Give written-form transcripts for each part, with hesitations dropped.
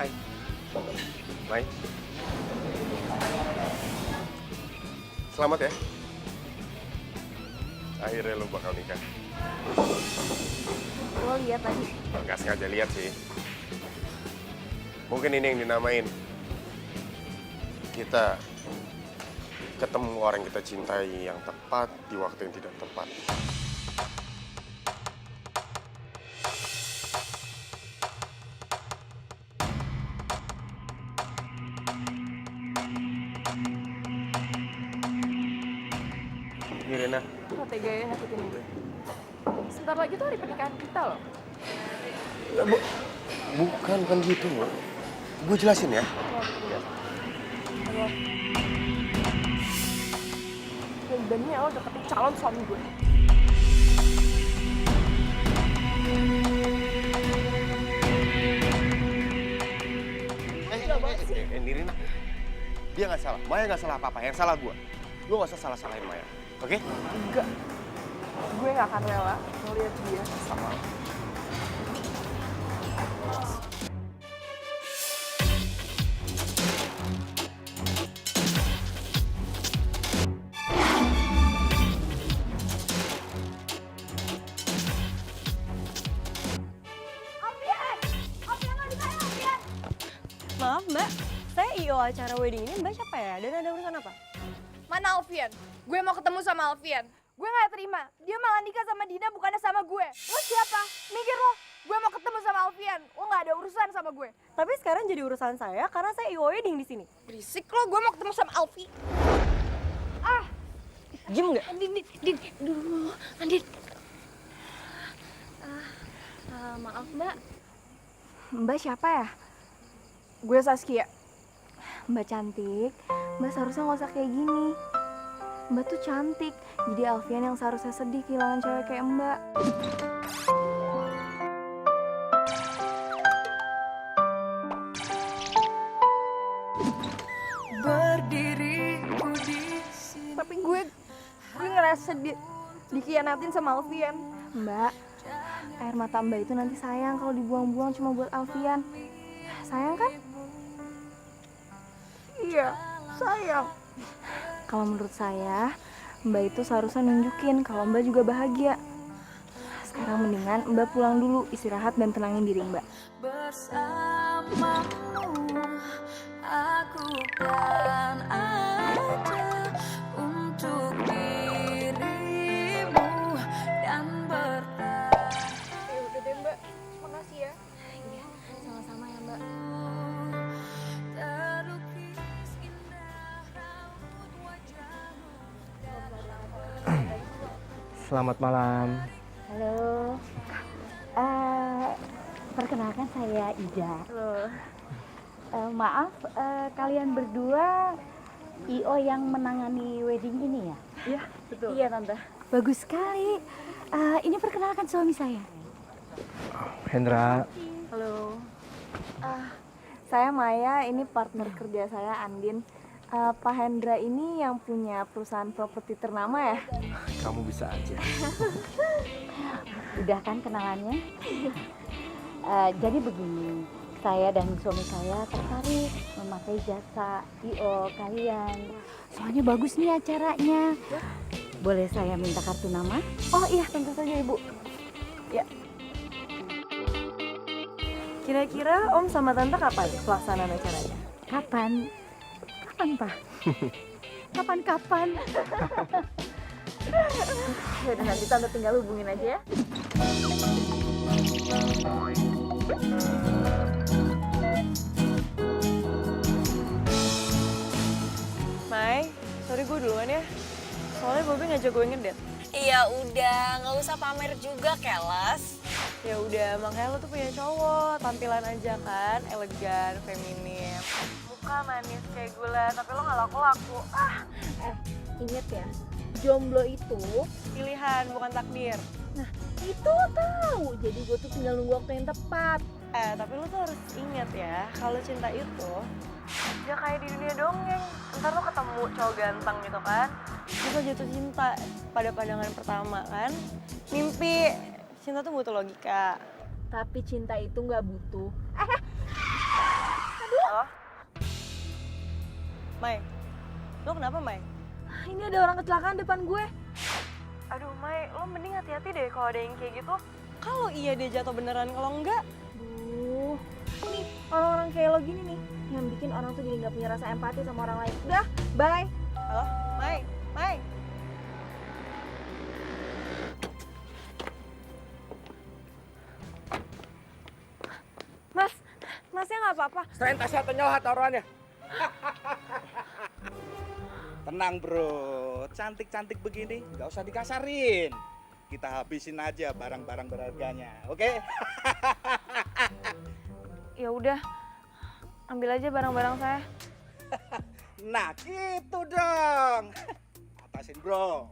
Hai. Mai. Selamat ya. Akhirnya lo bakal nikah. Lo lihat tadi. Nggak sengaja lihat sih. Mungkin ini yang dinamain kita ketemu orang yang kita cintai yang tepat di waktu yang tidak tepat. Irina, Lo tega ya nyakitin gue. Sebentar lagi tuh hari pernikahan kita loh. bukan gitu loh. Gue jelasin ya. Yang beraninya lo deketin calon suami gue. Nirina, dia nggak salah. Maya nggak salah apa-apa. Yang salah gue. Lo nggak usah salah-salahin Maya, oke? Enggak. Gue gak akan rela ngeliat dia sama lo. Maaf mbak, saya IO acara wedding ini, mbak siapa ya? Dan ada urusan apa? Mana Alfian? Gue mau ketemu sama Alfian. Gue gak terima. Dia malah nikah sama Dina bukannya sama gue. Lo siapa? Mikir lo. Gue mau ketemu sama Alfian. Lo gak ada urusan sama gue. Tapi sekarang jadi urusan saya karena saya IO wedding di sini. Berisik lo. Gue mau ketemu sama Alfi. Ah. Diem nggak? Din, dulu, Andin. Maaf mbak, Mbak siapa ya? Gue Saskia. Mbak cantik. Mbak seharusnya gak usah kayak gini. Mbak tuh cantik. Jadi Alfian yang seharusnya sedih kehilangan cewek kayak Mbak. Tapi gue ngerasa dikhianatin sama Alfian. Mbak, air mata Mbak itu nanti sayang kalau dibuang-buang cuma buat Alfian. Sayang kan? Iya, sayang. Kalau menurut saya, Mbak itu seharusnya nunjukin kalau Mbak juga bahagia. Sekarang mendingan Mbak pulang dulu, istirahat dan tenangin diri Mbak. Bersamamu aku kan ada untuk dirimu dan bertahan. Ya udah deh Mbak, makasih ya. iya sama-sama ya mbak. Terlukis indah raut wajahmu. Selamat malam. Halo, perkenalkan saya Ida. Loh, Maaf, kalian berdua IO yang menangani wedding ini ya? iya betul. Iya tante. Bagus sekali. Ini perkenalkan suami saya. Hendra, Halo. Saya Maya, ini partner kerja saya Andin. Pak Hendra ini yang punya perusahaan properti ternama ya? kamu bisa aja. Udah kan kenalannya? Jadi begini, saya dan suami saya tertarik memakai jasa IO kalian. Soalnya bagus nih acaranya. Boleh saya minta kartu nama? Oh iya, tentu saja Ibu. Ya. Kira-kira Om sama Tante kapan pelaksanaan acaranya? Kapan? Kapan, Pak? Kapan-kapan? Ya udah nanti Tante tinggal hubungin aja ya. Mai, sorry gue duluan ya. Soalnya Bobby ngajak gue ngedate. Iya udah, nggak usah pamer juga kelas. Ya udah, makanya lo tuh punya cowok, tampilan aja kan, elegan, feminim. Muka manis kayak gula, tapi lo gak laku-laku. Ingat ya, jomblo itu, Pilihan, bukan takdir. itu tahu. Jadi gue tuh tinggal nunggu waktu yang tepat. Tapi lo tuh harus ingat ya, kalau cinta itu ya kayak di dunia dongeng. Ntar lo ketemu cowok ganteng gitu kan, terus lo jatuh cinta pada pandangan pertama kan. Mimpi, cinta tuh butuh logika. Tapi cinta itu nggak butuh. Halo? Mai, lo kenapa Mai? Ini ada orang kecelakaan depan gue. Aduh, Mai, lo mending hati-hati deh kalau ada yang kayak gitu. Kalau iya dia jatuh beneran, kalau enggak, Duh, nih orang-orang kayak lo gini nih, yang bikin orang tuh jadi nggak punya rasa empati sama orang lain. Udah, bye. halo? Mai, Mai. Mas, masnya nggak apa-apa. Selain tasnya atau nyawa taruhannya. Tenang bro, cantik-cantik begini nggak usah dikasarin. Kita habisin aja barang-barang berharganya, oke? Ya udah, ambil aja barang-barang saya. Nah gitu dong. Atasin bro.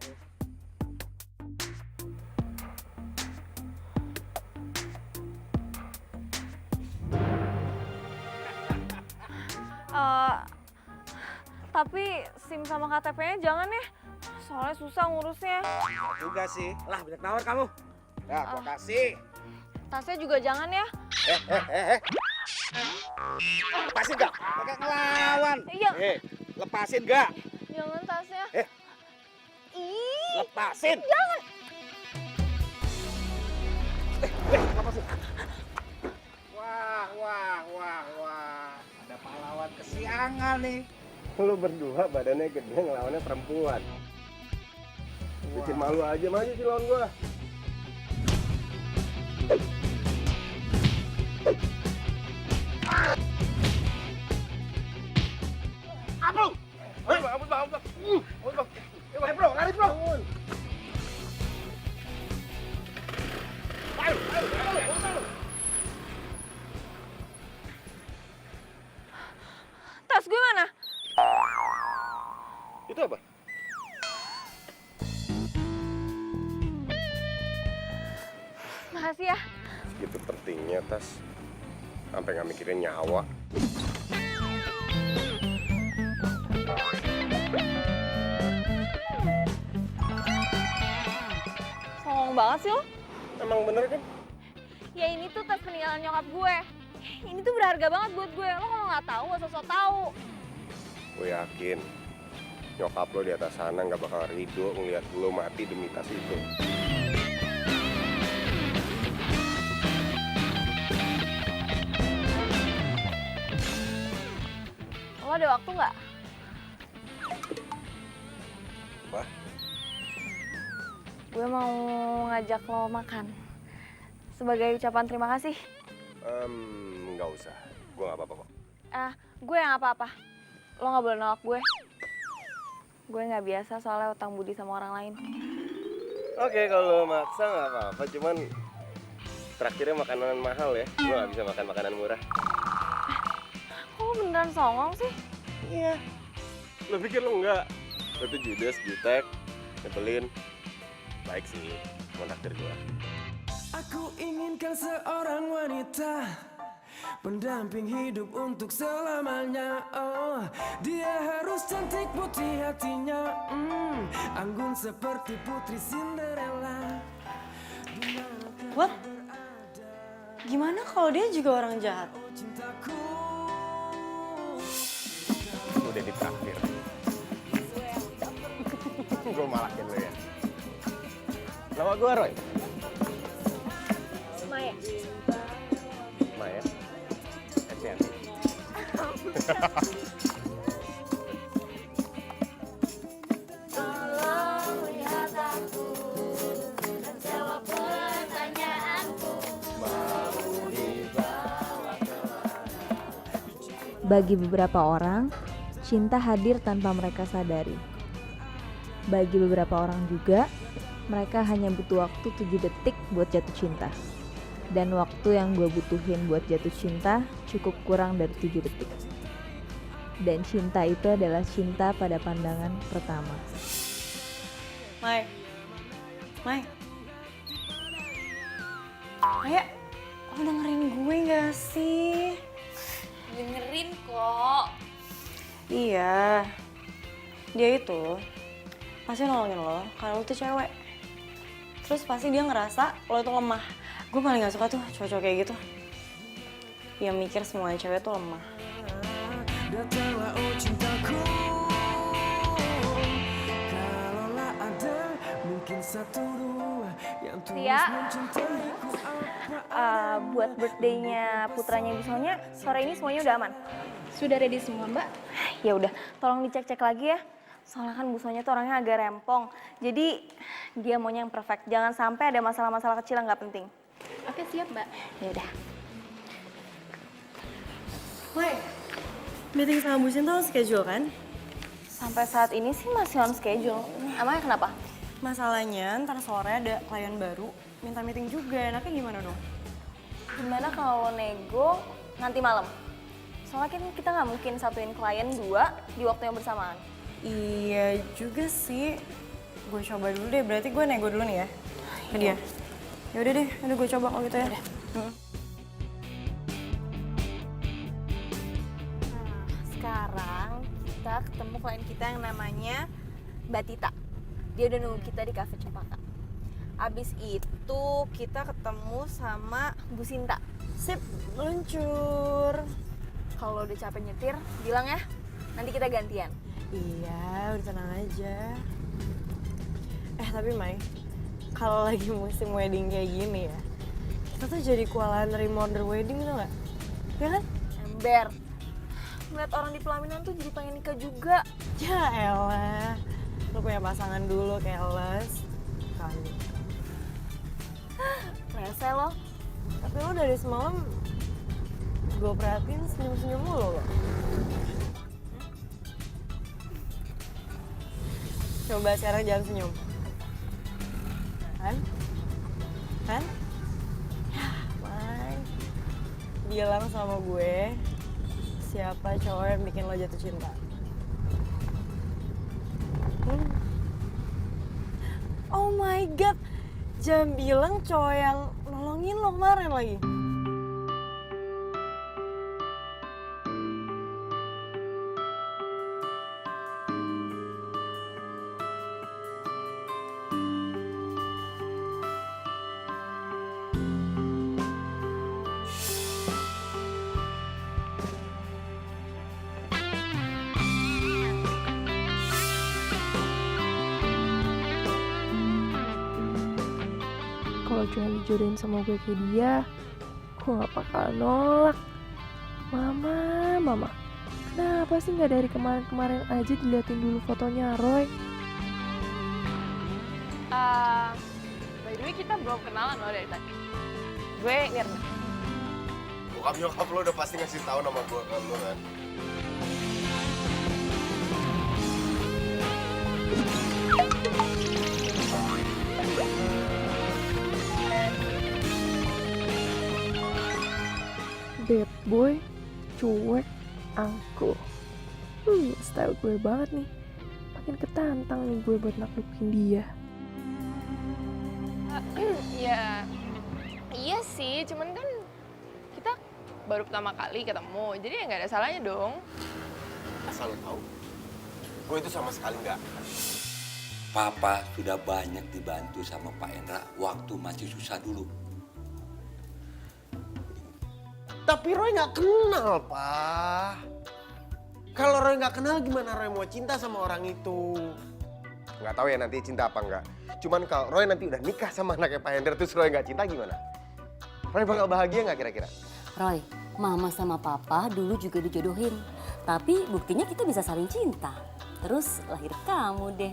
Tapi SIM sama KTP-nya jangan ya, soalnya susah ngurusnya. Juga sih. Lah banyak nawar kamu. Ya gua kasih. Tasnya juga jangan ya. Lepasin gak? Pakai ngelawan. Iya. Lepasin gak? Jangan tasnya. Ih, Lepasin. jangan. Lepasin. Wah. Ada pahlawan kesiangan nih. Lu berdua badannya gede ngelawannya perempuan. Bikin malu aja, maju sih lawan gua. Ampun! Lari bro, lari bro! Ayo! Tas gue mana? Itu apa? Makasih ya. Segitu pentingnya tas. Sampai nggak mikirin nyawa. Songong banget sih lo. Emang bener kan? Ya ini tuh tas peninggalan nyokap gue. Ini tuh berharga banget buat gue. Lo kalau nggak tahu nggak sosok tahu. Gue yakin nyokap lo di atas sana nggak bakal ridho ngeliat lo mati demi tas itu. Lo ada waktu nggak? Apa? Gue mau ngajak lo makan. Sebagai ucapan terima kasih. Nggak usah. Gue nggak apa-apa kok. Gue yang apa-apa. Lo nggak boleh nolak gue. Gue nggak biasa soalnya utang budi sama orang lain. Oke, kalau maksa nggak apa-apa. Cuman terakhirnya makanan mahal ya. Gue nggak bisa makan makanan murah. Kok lo beneran songong sih? Iya. Lo pikir lo enggak? Lo tuh judes, jutek, nyebelin. Baik sih, mau naktir gue. Aku inginkan seorang wanita pendamping hidup untuk selamanya. Oh, dia harus cantik putih hatinya, anggun seperti putri Cinderella. what? Gimana kalau dia juga orang jahat? Oh cintaku, Udah ditraktir. Gue malakin lo ya. Nama gue Roy. Maya. Maya. Hati-hati. Bagi beberapa orang, cinta hadir tanpa mereka sadari. Bagi beberapa orang juga, mereka hanya butuh waktu 7 detik buat jatuh cinta. Dan waktu yang gue butuhin buat jatuh cinta cukup kurang dari 7 detik. Dan cinta itu adalah cinta pada pandangan pertama. Mai. Maya, lo dengerin gue gak sih? Dengerin kok. Iya. Dia itu pasti nolongin lo karena lo tuh cewek. Terus pasti dia ngerasa lo tuh lemah. Gue paling gak suka tuh cowok-cowok kayak gitu. Yang mikir semuanya cewek tuh lemah. Datanglah oh cintaku, kalaulah ada mungkin satu dua yang tulus Tia. mencintaiku. Buat birthday-nya putranya Ibu Sonya, sore ini semuanya udah aman? Sudah ready semua, Mbak? Ya udah, tolong dicek-cek lagi ya. Soalnya kan Bu Sonya tuh orangnya agak rempong. Jadi dia maunya yang perfect. Jangan sampai ada masalah-masalah kecil yang nggak penting. Oke, siap, Mbak. Ya udah. Woi, meeting sama Bu Sinta on schedule kan? Sampai saat ini sih masih on schedule. Emangnya kenapa? Masalahnya ntar sore ada klien baru, minta meeting juga. Enaknya gimana dong? Gimana kalau nego nanti malam? Soalnya kan kita nggak mungkin satuin klien dua di waktu yang bersamaan. Iya juga sih. Gue coba dulu deh, berarti gue nego dulu nih ya. Ke dia. Ya udah deh, udah gue coba kalau gitu ya. Sekarang kita ketemu klien kita yang namanya Mbak Tita. Dia udah nunggu kita di Cafe Cempaka. Abis itu kita ketemu sama Bu Sinta. Sip, meluncur. Kalau udah capek nyetir, bilang ya. Nanti kita gantian. Iya, udah tenang aja. Tapi Mai, kalau lagi musim wedding kayak gini ya, kita tuh jadi kewalahan nerima order wedding gitu nggak? Ya kan? Ember. Ngeliat orang di pelaminan tuh jadi pengen nikah juga. Ya elah, lu punya pasangan dulu, keles. Kali. Rese loh. Tapi lu dari semalam gue perhatiin senyum-senyum mulu loh. Coba sekarang jangan senyum. Kan? Kan? Ya, Mai. Bilang sama gue siapa cowok yang bikin lo jatuh cinta. Oh my god, jangan bilang cowok yang nolongin lo kemarin lagi. Kalau cuma dijodohin sama gue kayak dia, gue gak bakal nolak. Mama, kenapa sih gak dari kemarin-kemarin aja diliatin dulu fotonya Roy? By the way kita belum kenalan loh dari tadi. Gue Nirna. Bokap nyokap lo udah pasti ngasih tahu nama gue ke lo kan. Bad boy, cuek, angkuh. Style gue banget nih. Makin ketantang nih gue buat naklukin dia. Ya, iya sih, cuman kan kita baru pertama kali ketemu, jadi ya nggak ada salahnya dong. Asal lo tahu, gue itu sama sekali nggak. Papa sudah banyak dibantu sama Pak Endra waktu masih susah dulu. Tapi Roy nggak kenal, Pak. Kalau Roy nggak kenal, gimana Roy mau cinta sama orang itu? Nggak tahu ya nanti cinta apa nggak. Cuman kalau Roy nanti udah nikah sama anaknya Pak Hendra, terus Roy nggak cinta gimana? Roy bakal bahagia nggak kira-kira? Roy, Mama sama Papa dulu juga dijodohin. Tapi buktinya kita bisa saling cinta. Terus lahir kamu deh.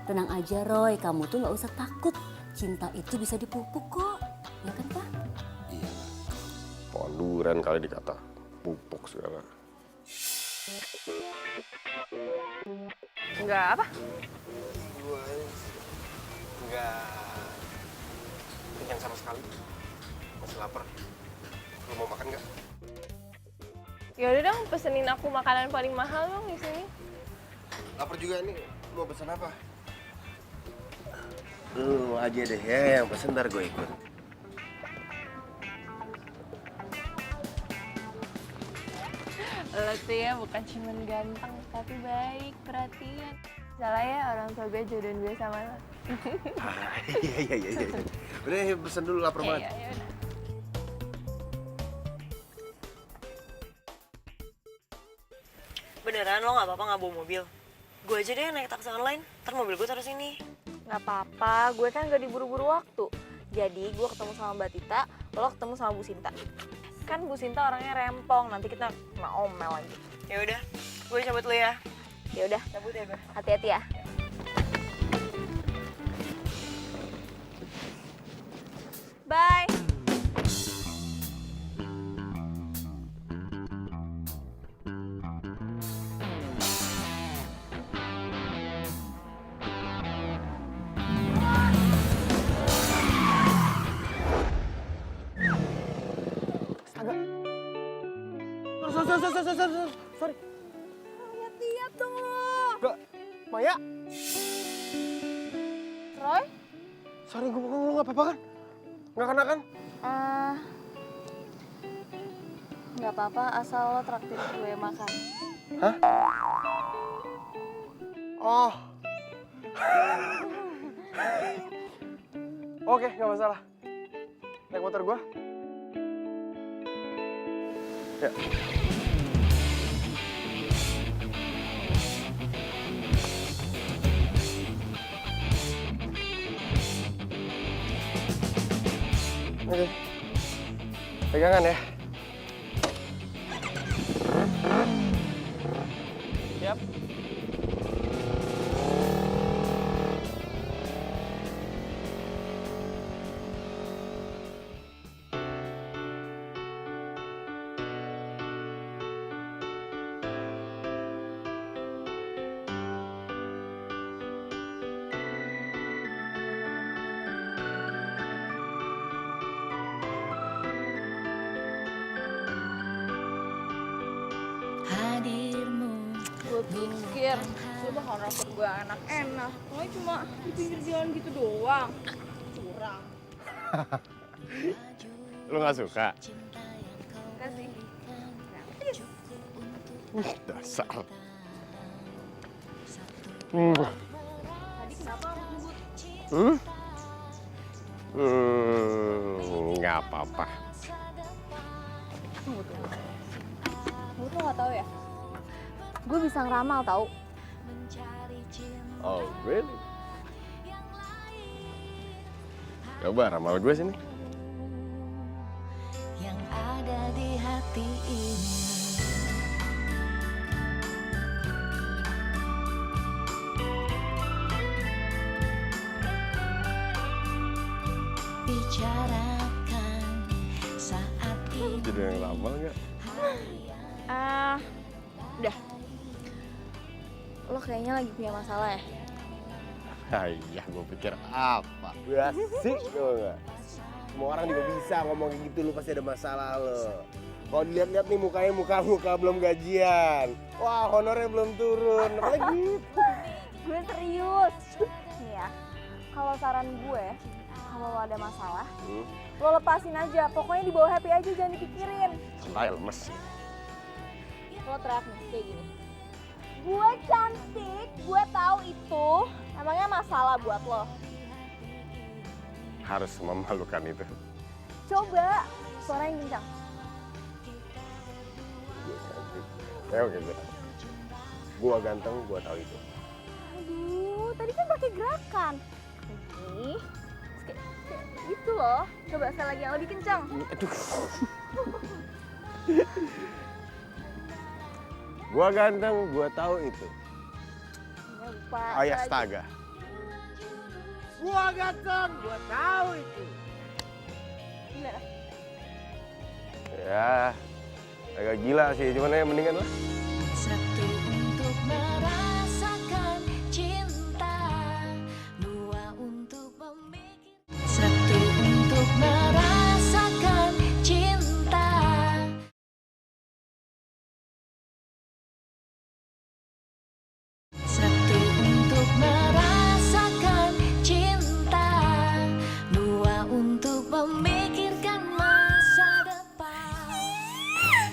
Tenang aja Roy, kamu tuh nggak usah takut. Cinta itu bisa dipupuk kok. Ya kan, Pak? Iya. Ponduran kali dikata pupuk segala. Enggak apa? Gue nggak kenyang sama sekali. Masih lapar. Lo mau makan nggak? Ya udah dong, pesenin aku makanan paling mahal dong di sini. Lapar juga nih. Mau pesen apa? Lu aja deh ya yang pesen, ntar gue ikut. Lo tuh ya bukan cuma ganteng, tapi baik, perhatian. Salah ya orang tua gue jodohin gue sama lo. Iya. Udah pesen dulu, lapar banget. Iya, udah. Beneran lo nggak apa-apa nggak bawa mobil? Gue aja deh naik taksi online, ntar mobil gue taruh sini. Nggak apa-apa, gue kan gak diburu-buru waktu. Jadi gue ketemu sama Mbak Tita, lo ketemu sama Bu Sinta. Kan Bu Sinta orangnya rempong, nanti kita kena omel lagi. Ya udah, gue cabut dulu ya. Ya udah, Cabut ya gue. hati-hati ya. Bye. Astaga. Sorry. Lihat dong lo. Gak, Maya. Roy? Sorry, gue lu gak apa-apa kan? Gak kena kan? Nggak apa-apa, asal lo traktir gue makan. Hah? Oh. Oke, gak masalah. Naik motor gua. Ya. Oke. Pegangan ya. Siap. Gue pikir lo bakal rapor gue enak-enak. Lo cuma di pinggir jalan gitu doang. Curang. Lu gak suka? Enggak sih. Dasar. Tadi kenapa lo ngebut? Nggak apa-apa. Lo tuh gak tau ya? Gue bisa ngeramal tau. Oh, really? Coba ramal gue sini. Yang ada di hati ini bicarakan saat ini. Jadi yang ramal nggak? Udah. Lo kayaknya lagi punya masalah ya? Iya, gue pikir apa? Asik tau nggak? Semua orang juga bisa ngomong kayak gitu, lu pasti ada masalah lo. Kalau dilihat-lihat nih mukanya muka belum gajian. Wah, honornya belum turun. Apa gitu? Gue serius. Nih ya, kalau saran gue, kalau lo ada masalah, lo lepasin aja. Pokoknya dibawa happy aja, jangan dipikirin. Santai, lemes. Lo teriak nih, kayak gini. Gue cantik, gue tahu itu. Emangnya masalah buat lo? Harus memalukan itu. Coba, suara yang kencang. Oke, gue tahu. Gua ganteng, gua tahu itu. Aduh, tadi kan pakai gerakan. Ini, kayak gitu loh. Coba sekali lagi yang lebih kencang. Aduh. Gua ganteng, gua tahu itu. Ya, lupa. Ayah astaga. Gua ganteng, gua tahu itu. Gimana? Ya, agak gila sih, cuman ya mendingan lah. Satu untuk merasakan cinta, dua untuk memikir. Satu untuk merasakan cinta. Satu untuk merasakan cinta, dua untuk memikirkan masa depan.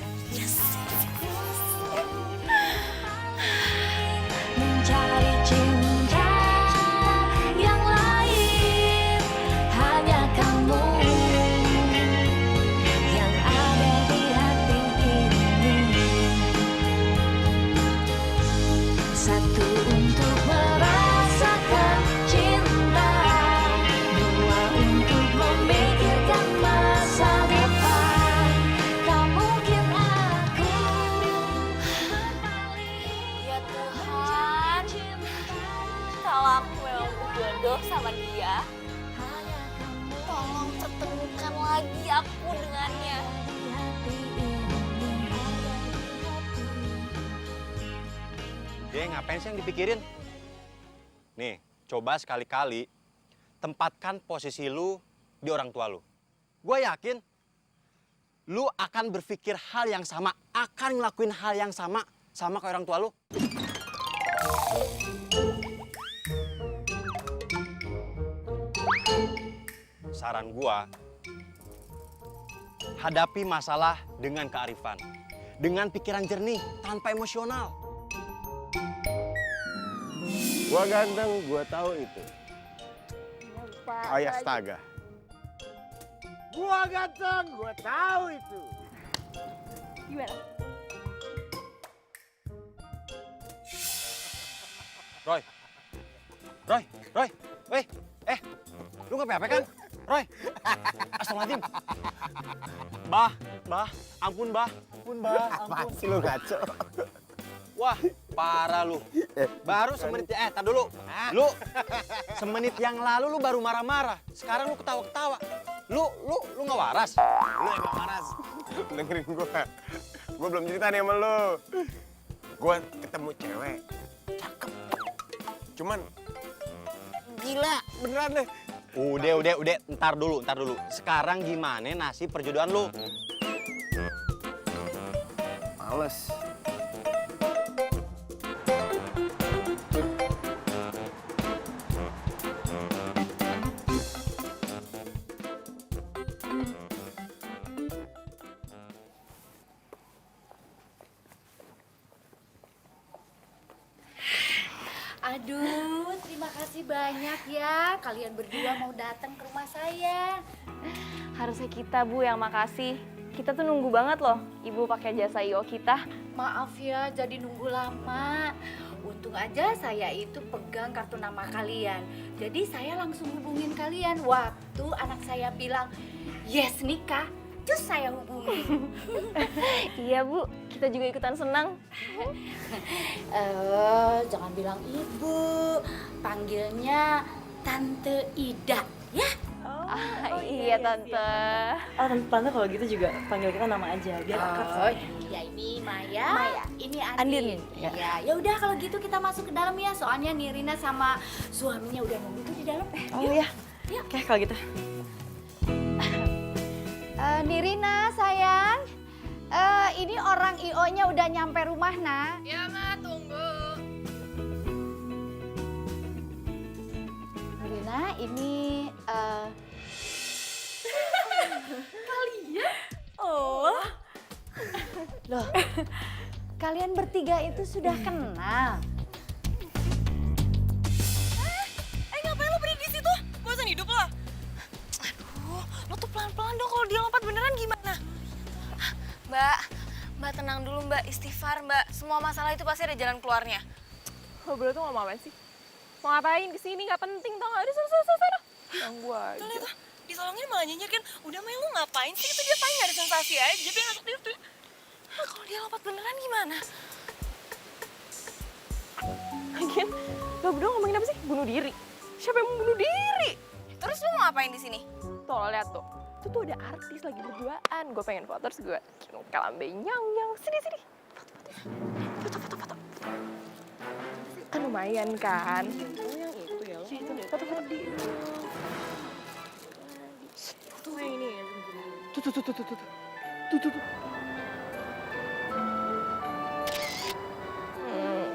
sama dia. Tolong pertemukan lagi aku dengannya. Dia ngapain sih yang dipikirin? Nih, coba sekali-kali tempatkan posisi lu di orang tua lu. Gue yakin lu akan berpikir hal yang sama, akan ngelakuin hal yang sama kayak orang tua lu. Saran gua, hadapi masalah dengan kearifan, dengan pikiran jernih, tanpa emosional. Gua ganteng, gua tahu itu. Ayah astaga. Gua ganteng, gua tahu itu. Gimana? Roy, weh, lu nggak apa-apa kan? Roy, astagfirullahaladzim. Bah, ampun bah. Apaan sih lu ngaco? Wah, parah lu. Baru semenit, tar dulu. Lu semenit yang lalu lu baru marah-marah. Sekarang lu ketawa-ketawa. Lu nggak waras. Lu emang waras. Dengerin gua. Gua belum cerita nih sama lu. Gua ketemu cewek. Cakep. Cuman gila, beneran deh. Udah. Ntar dulu. Sekarang gimana nasib perjodohan lu? Males. Aduh, terima kasih banyak ya. Kalian berdua mau datang ke rumah saya. Harusnya kita, Bu, yang makasih. Kita tuh nunggu banget loh, Ibu pakai jasa IO kita. Maaf ya, jadi nunggu lama. Untung aja saya itu pegang kartu nama kalian. Jadi saya langsung hubungin kalian. Waktu anak saya bilang, yes nikah, terus saya hubungin. Iya, Bu. Kita juga ikutan senang. Jangan bilang ibu, panggilnya Tante Ida, ya? Iya, Tante. Tante kalau gitu juga panggil kita nama aja, biar akrab. Oh iya, ini Maya. Ini Andin. Iya, ya udah kalau gitu kita masuk ke dalam ya. Soalnya Nirina sama suaminya udah nunggu tuh di dalam. Oh iya. Oke, kalau gitu. Nirina sayang, ini orang IO-nya udah nyampe rumah, nak. Ya, Ma, tunggu. Nirina, ini kalian? Oh. Loh, kalian bertiga itu sudah kenal. Ngapain lo berdiri di situ? Bosan hidup lo? Aduh, lo tuh pelan-pelan dong kalau dia lompat beneran gimana? Mbak tenang dulu Mbak, istighfar Mbak. Semua masalah itu pasti ada jalan keluarnya. Lo berdua tuh ngomong apa sih? Mau ngapain kesini? Nggak penting tau nggak? Udah selesai. Ganggu aja. Tuh lihat tuh, ditolongin malah nyinyir kan. Udah Mel, lo ngapain sih? Itu dia paling nggak ada sensasi aja, dia masuk itu. Kalau dia lompat beneran gimana? Lagian, lo berdua ngomongin apa sih? Bunuh diri. Siapa yang mau bunuh diri? Terus lo mau ngapain di sini? Tuh, lo lihat tuh. Itu tuh ada artis lagi berduaan. Gue pengen foto, terus gue kalambe nyang. Sini. Foto. Kan lumayan kan? Oh, yang itu ya lo. Itu deh, foto di. Tuh yang ini ya. Tuh.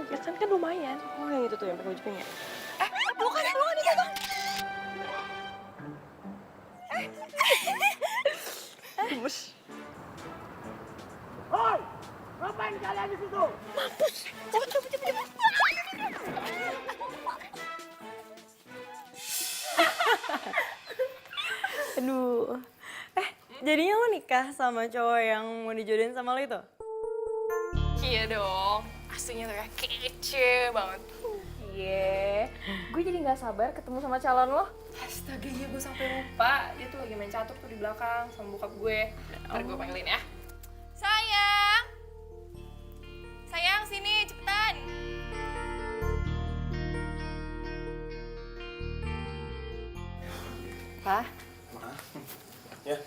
Ya kan lumayan. Oh, yang itu tuh yang pakai baju pink ya. Bukan itu. Gemes. Hoi, ngapain kalian di situ? Mampus. Cepet. Aduh. Jadinya lo nikah sama cowok yang mau dijodohin sama lo itu? Iya dong. Aslinya tuh kayak kece banget. Iya. Gue jadi nggak sabar ketemu sama calon lo. Astaga, iya gue sampai lupa. Dia tuh lagi main catur tuh di belakang sama bokap gue. Ntar gue panggilin ya. Sayang! Sayang, sini cepetan! Pa. Ya. Nih,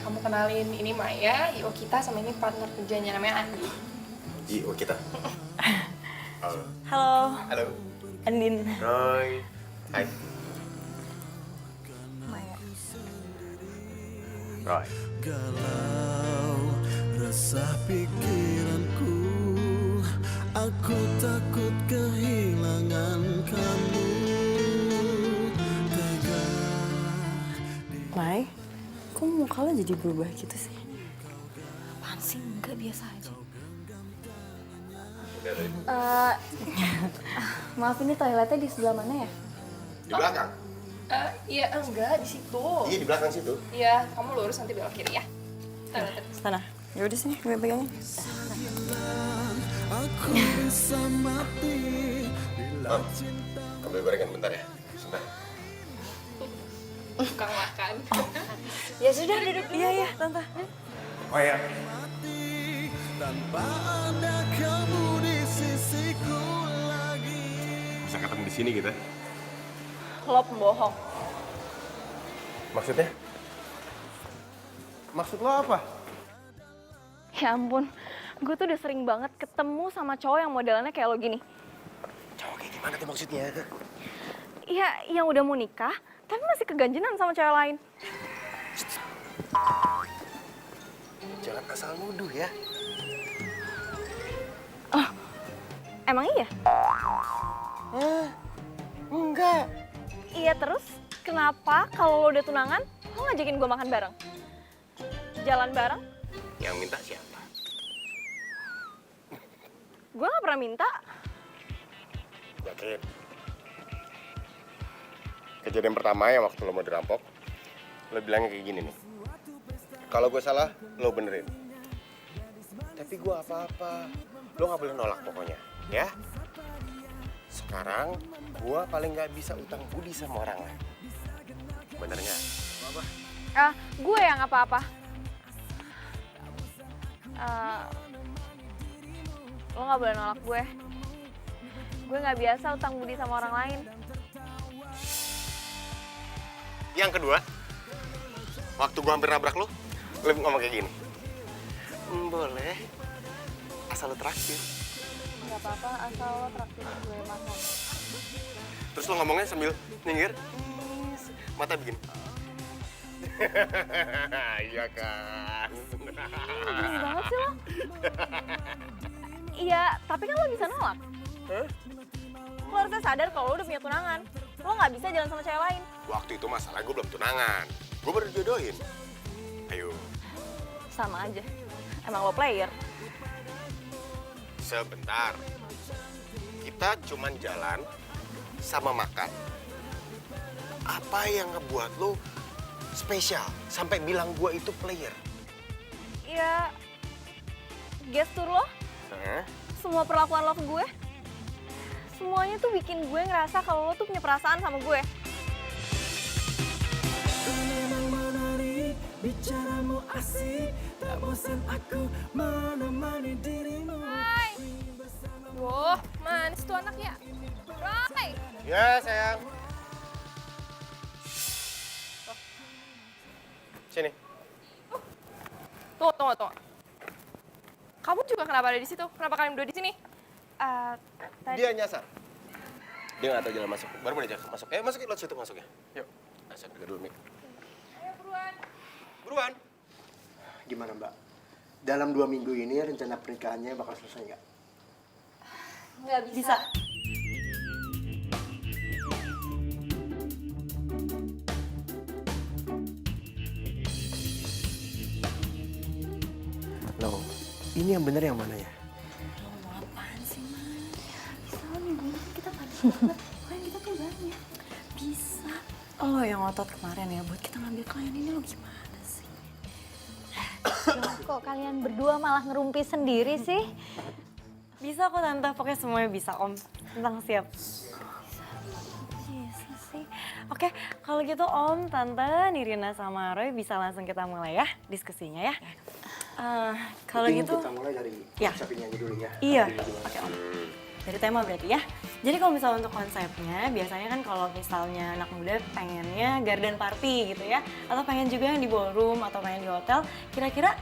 kamu kenalin ini Maya, Io kita sama ini partner kerjanya namanya Andi. Io kita. Halo. Halo, Halo. Andin. Roy. Hai. Maya. Roy. Galau resah pikiranku, aku takut kehilangan kamu. Tega. Mai, kok muka lo jadi berubah gitu sih? Apaan sih? Enggak, biasa aja. Maaf, ini toiletnya di sebelah mana ya? Di belakang. Iya enggak di situ. Iya di belakang situ. Iya, kamu lurus nanti belok kiri ya. Sana. Ya udah sini, gue pegangin. Aku bisa mati bila cinta. Ambil gorengan bentar ya. Sebentar. Tukang makan. Ya sudah, duduk. Iya, tante. Oh ya. Tanpa ada kamu di sisiku lagi. Bisa ketemu di sini kita. Lo pembohong. Maksudnya? Maksud lo apa? Ya ampun, gue tuh udah sering banget ketemu sama cowok yang modelannya kayak lo gini. Cowok kayak gimana tuh maksudnya? Iya, yang udah mau nikah, tapi masih keganjenan sama cewek lain. Jangan asal nuduh ya. Oh, emang iya? Enggak. Iya, terus kenapa kalau lo udah tunangan, lo ngajakin gue makan bareng? Jalan bareng? Yang minta siapa? Gue gak pernah minta. Yakin? Kejadian pertama yang waktu lo mau dirampok, lo bilangnya kayak gini nih. Kalau gue salah, lo benerin. Tapi gue apa-apa, lo gak boleh nolak pokoknya, ya? Sekarang, gue paling gak bisa utang budi sama orang lain. Bener nggak? Gue yang apa-apa. Lo gak boleh nolak gue. Gue gak biasa utang budi sama orang lain. Yang kedua, waktu gue hampir nabrak lo ngomong kayak gini. Boleh, asal lo traktir. Gak apa-apa, asal lo traktir gue makan. Terus lo ngomongnya sambil nyengir, mata begini. Iya kan? Gini banget sih lo. Iya, tapi kan lo bisa nolak. Lo harusnya sadar kalau lo udah punya tunangan. Lo gak bisa jalan sama cewek lain. Waktu itu masalah gue belum tunangan. Gue baru dijodohin. Ayo. Sama aja. Emang lo player. Sebentar. Kita cuman jalan sama makan. Apa yang ngebuat lo spesial sampai bilang gue itu player? Ya, gestur lo, semua perlakuan lo ke gue, semuanya tuh bikin gue ngerasa kalau lo tuh punya perasaan sama gue. Memang menarik, bicaramu asik, tak bosan aku menemani dirimu. Hai. Wah, manis tuh anak ya. Roy. Ya sayang. Sini. Tunggu. Kamu juga kenapa ada di situ? Kenapa kalian berdua di sini? Dia nyasar. Dia nggak tahu jalan masuk. Baru mau diajak masuk. Masuk ke situ masuk ya. Yuk. Asal dekat dulu, Mik. Ayo buruan. Buruan. Gimana Mbak? Dalam 2 minggu ini rencana pernikahannya bakal selesai nggak? Nggak bisa. Loh, ini yang bener yang mana ya? Apaan sih, Man? Bisa lo minggu ini kita padat banget. Klien kita tuh banyak. Bisa. Lo yang ngotot kemarin ya buat kita ngambil klien ini lo gimana sih? Kok kalian berdua malah ngerumpi sendiri sih? Bisa kok Tante, pokoknya semuanya bisa Om. Tentang siap. Bisa sih. Oke, kalau gitu Om, Tante, Nirina sama Roy bisa langsung kita mulai ya diskusinya ya. Kalau Mungkin gitu, kita mulai dari ya. konsepnya aja dulu ya. Iya. Dari dulu. Oke Om. Dari tema berarti ya. Jadi kalau misalnya untuk konsepnya, biasanya kan kalau misalnya anak muda pengennya garden party gitu ya, atau pengen juga yang di ballroom atau pengen di hotel, kira-kira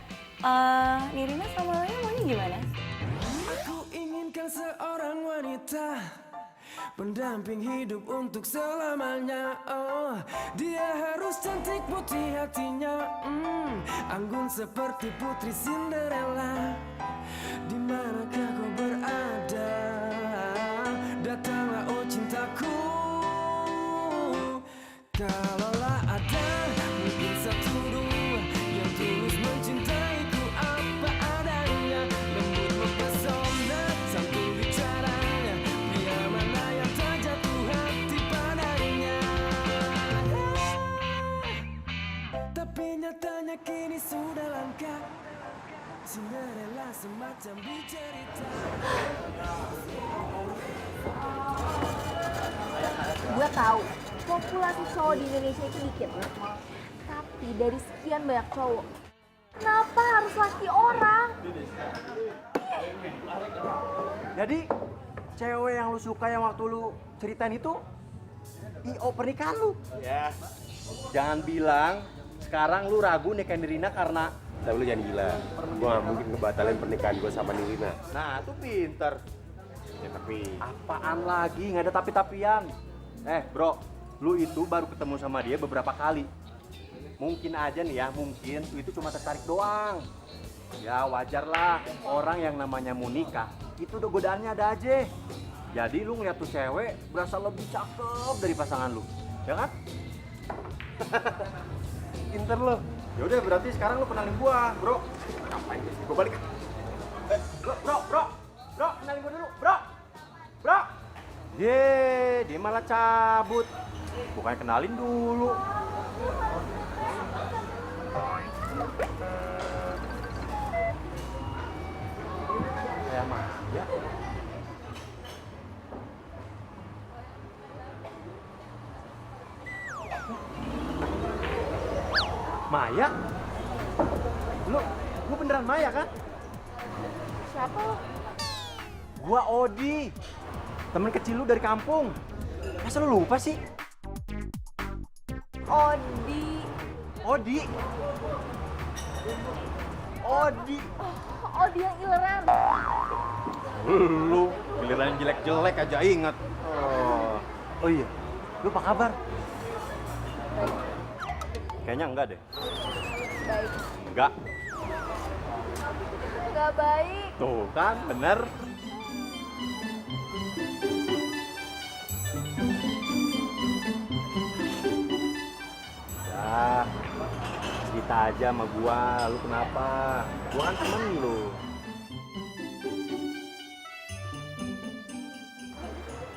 Nirina sama Roy maunya gimana? Aku inginkan seorang wanita pendamping hidup untuk selamanya. Oh, dia harus cantik putih hatinya, anggun seperti putri Cinderella. Di manakah kau berada? Datanglah oh cintaku. Kalaulah ada mungkin satu dua yang tulus mencintaiku apa adanya, lembut mempesona santun bicaranya, pria mana yang tak jatuh hati padanya. Tapi nyatanya kini sudah langka, Cinderella semacam di cerita. Gue tahu populasi cowok di Indonesia itu dikit, tapi dari sekian banyak cowok, kenapa harus laki orang? Jadi cewek yang lu suka yang waktu lu ceritain itu IO pernikahan lu. Ya, Jangan bilang sekarang lu ragu nikahin Nirina karena lu jangan gila. Gue gak mungkin ngebatalin pernikahan gue sama Nirina. nah tuh pinter. Ya tapi Apaan lagi? Nggak ada tapi-tapian. Bro, lu itu baru ketemu sama dia beberapa kali. Mungkin aja nih ya, mungkin lu itu cuma tertarik doang. Ya wajar lah, orang yang namanya mau nikah, itu udah godaannya ada aja. Jadi lu ngeliat tuh cewek berasa lebih cakep dari pasangan lu, ya kan? pinter lo. Ya udah berarti sekarang lu kenalin gua, bro. Ngapain sih? Gue balik. Bro, kenalin gua dulu, bro. Dia malah cabut. Bukannya kenalin dulu. Ya Maya. Maya? Lu beneran Maya kan? Siapa lo? Gua Odi, temen kecil lu dari kampung. Masa lu lupa sih? Odi. Odi. Odi yang ileran. Lu giliran jelek-jelek aja inget. Oh iya, lu apa kabar? Baik. Kayaknya enggak deh. Baik. Enggak. Gak baik. Tuh kan, bener. Ya, cerita aja sama gua, lu kenapa? Gua kan temen lu.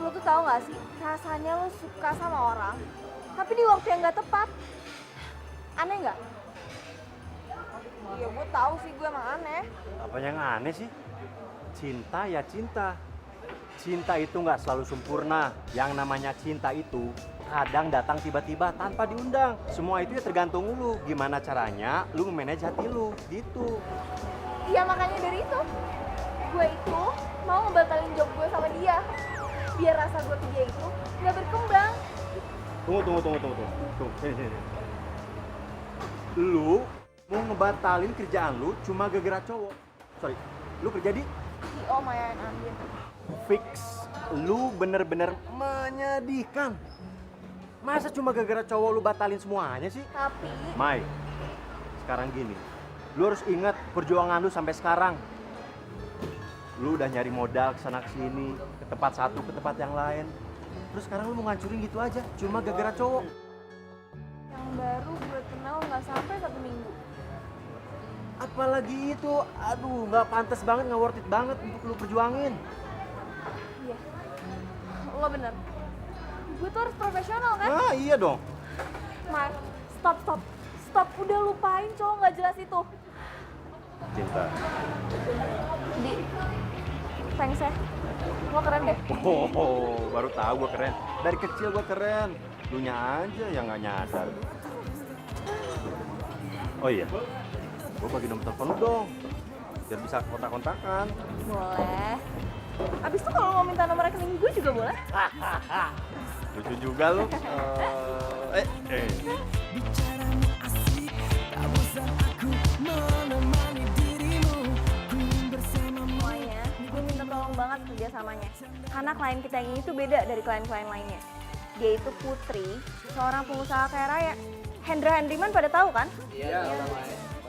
Lo tuh tahu gak sih, rasanya lo suka sama orang, tapi di waktu yang gak tepat. Aneh gak? Iya, gue tahu sih, gue emang aneh. Apa yang aneh sih? Cinta ya cinta. Cinta itu nggak selalu sempurna. Yang namanya cinta itu kadang datang tiba-tiba tanpa diundang. Semua itu ya tergantung lu. Gimana caranya lu memanage hati lu, gitu. Iya, makanya dari itu, gue itu mau ngebatalin job gue sama dia. Biar rasa gue ke dia itu nggak berkembang. Tunggu. Sini. Lu mau ngebatalin kerjaan lu cuma gara-gara cowok. Sorry, lu kerja di Oh, Maya yang ambil. fix. Lu bener-bener menyedihkan. Masa cuma gara-gara cowok lu batalin semuanya sih? Tapi Mai, sekarang gini, lu harus ingat perjuangan lu sampai sekarang. Lu udah nyari modal kesana kesini, ke tempat satu, ke tempat yang lain. Terus sekarang lu mau ngancurin gitu aja, cuma gara-gara cowok. yang baru gue kenal nggak sampai 1 minggu. Apalagi itu, aduh nggak pantas banget, nggak worth it banget untuk lu perjuangin. Iya, lo bener. Gue tuh harus profesional kan? Ah iya dong. Mar, stop. Udah lupain cowok nggak jelas itu. Cinta. Di, thanks ya. Lo keren deh. Oh, baru tahu gue keren. Dari kecil gue keren. Lunya aja yang nggak nyadar. Oh iya, gue bagi nomor telepon lu dong, biar bisa kontak-kontakan. Boleh. Abis itu kalau mau minta nomor rekening gue juga boleh. Lucu juga lu. Bicaramu asik, tak bosan aku menemani dirimu. Ku bersamamu. Semuanya, gue minta tolong banget kerjasamanya. Karena klien kita yang ini tuh beda dari klien-klien lainnya. Dia itu Putri, seorang pengusaha kaya raya. Hendra Hendriman pada tahu kan? Iya,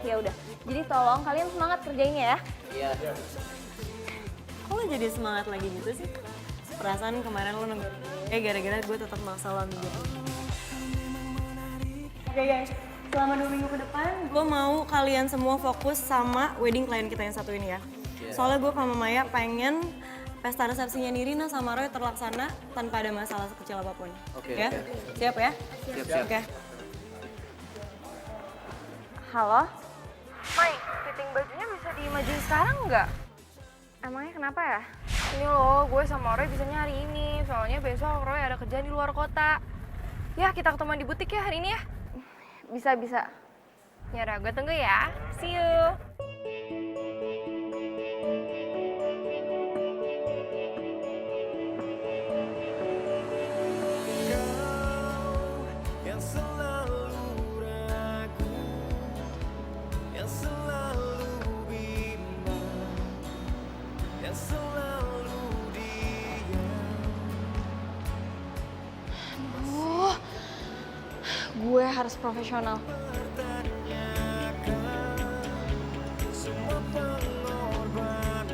Ya udah, jadi tolong kalian semangat kerjainnya ya. Iya. Kok lo jadi semangat lagi gitu sih? Perasaan kemarin lo nunggu gara-gara gue tetap maksa lo ambil gitu. Oke guys, selama 2 minggu ke depan gue mau kalian semua fokus sama wedding klien kita yang satu ini ya. Soalnya gue sama Maya pengen pesta resepsinya Nirina sama Roy terlaksana tanpa ada masalah sekecil apapun. Oke, Ya? oke. Siap ya? Siap. Oke. Halo? Mai, fitting bajunya bisa dimajuin sekarang nggak? Emangnya kenapa ya? Ini loh, gue sama Roy bisanya hari ini. Soalnya besok Roy ada kerjaan di luar kota. Ya, kita ketemuan di butik ya hari ini ya? Bisa. Yaudah, gue tunggu ya. See you. Yang selalu ragu, yang selalu bimbang, yang selalu diam. Gue harus profesional. Semua pengorbanan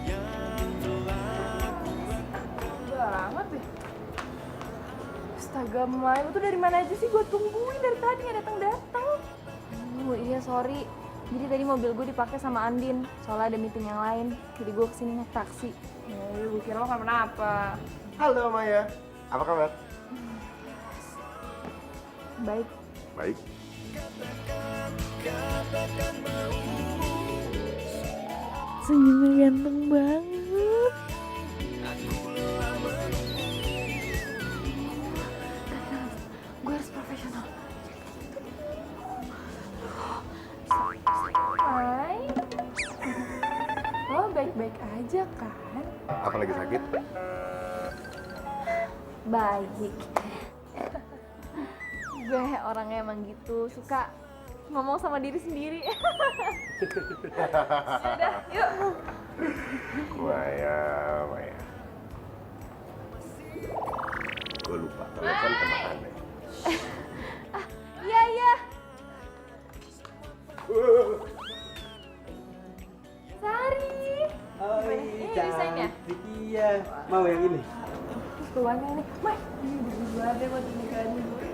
yang telah Banget deh. Astaga, Mai, lu tuh dari mana aja sih? Gue tungguin dari tadi nggak datang-datang. Iya sorry. Jadi tadi mobil gue dipakai sama Andin. Soalnya ada meeting yang lain. Jadi gue kesini naik taksi. Ya, gue kira lo kenapa-napa. Halo Maya, apa kabar? Baik. Baik. Senyumnya ganteng banget. Gue harus profesional. Mai, lo baik-baik aja kan? Apa lagi sakit? Baik. Gue orangnya emang gitu, suka ngomong sama diri sendiri. Udah, yuk. Maya. Gue lupa telepon sama Aneh. Iya. Sari. Ini desainnya? Iya, mau yang ini? Keluarnya nih, Mai, ini bagus banget deh buat pernikahan gue.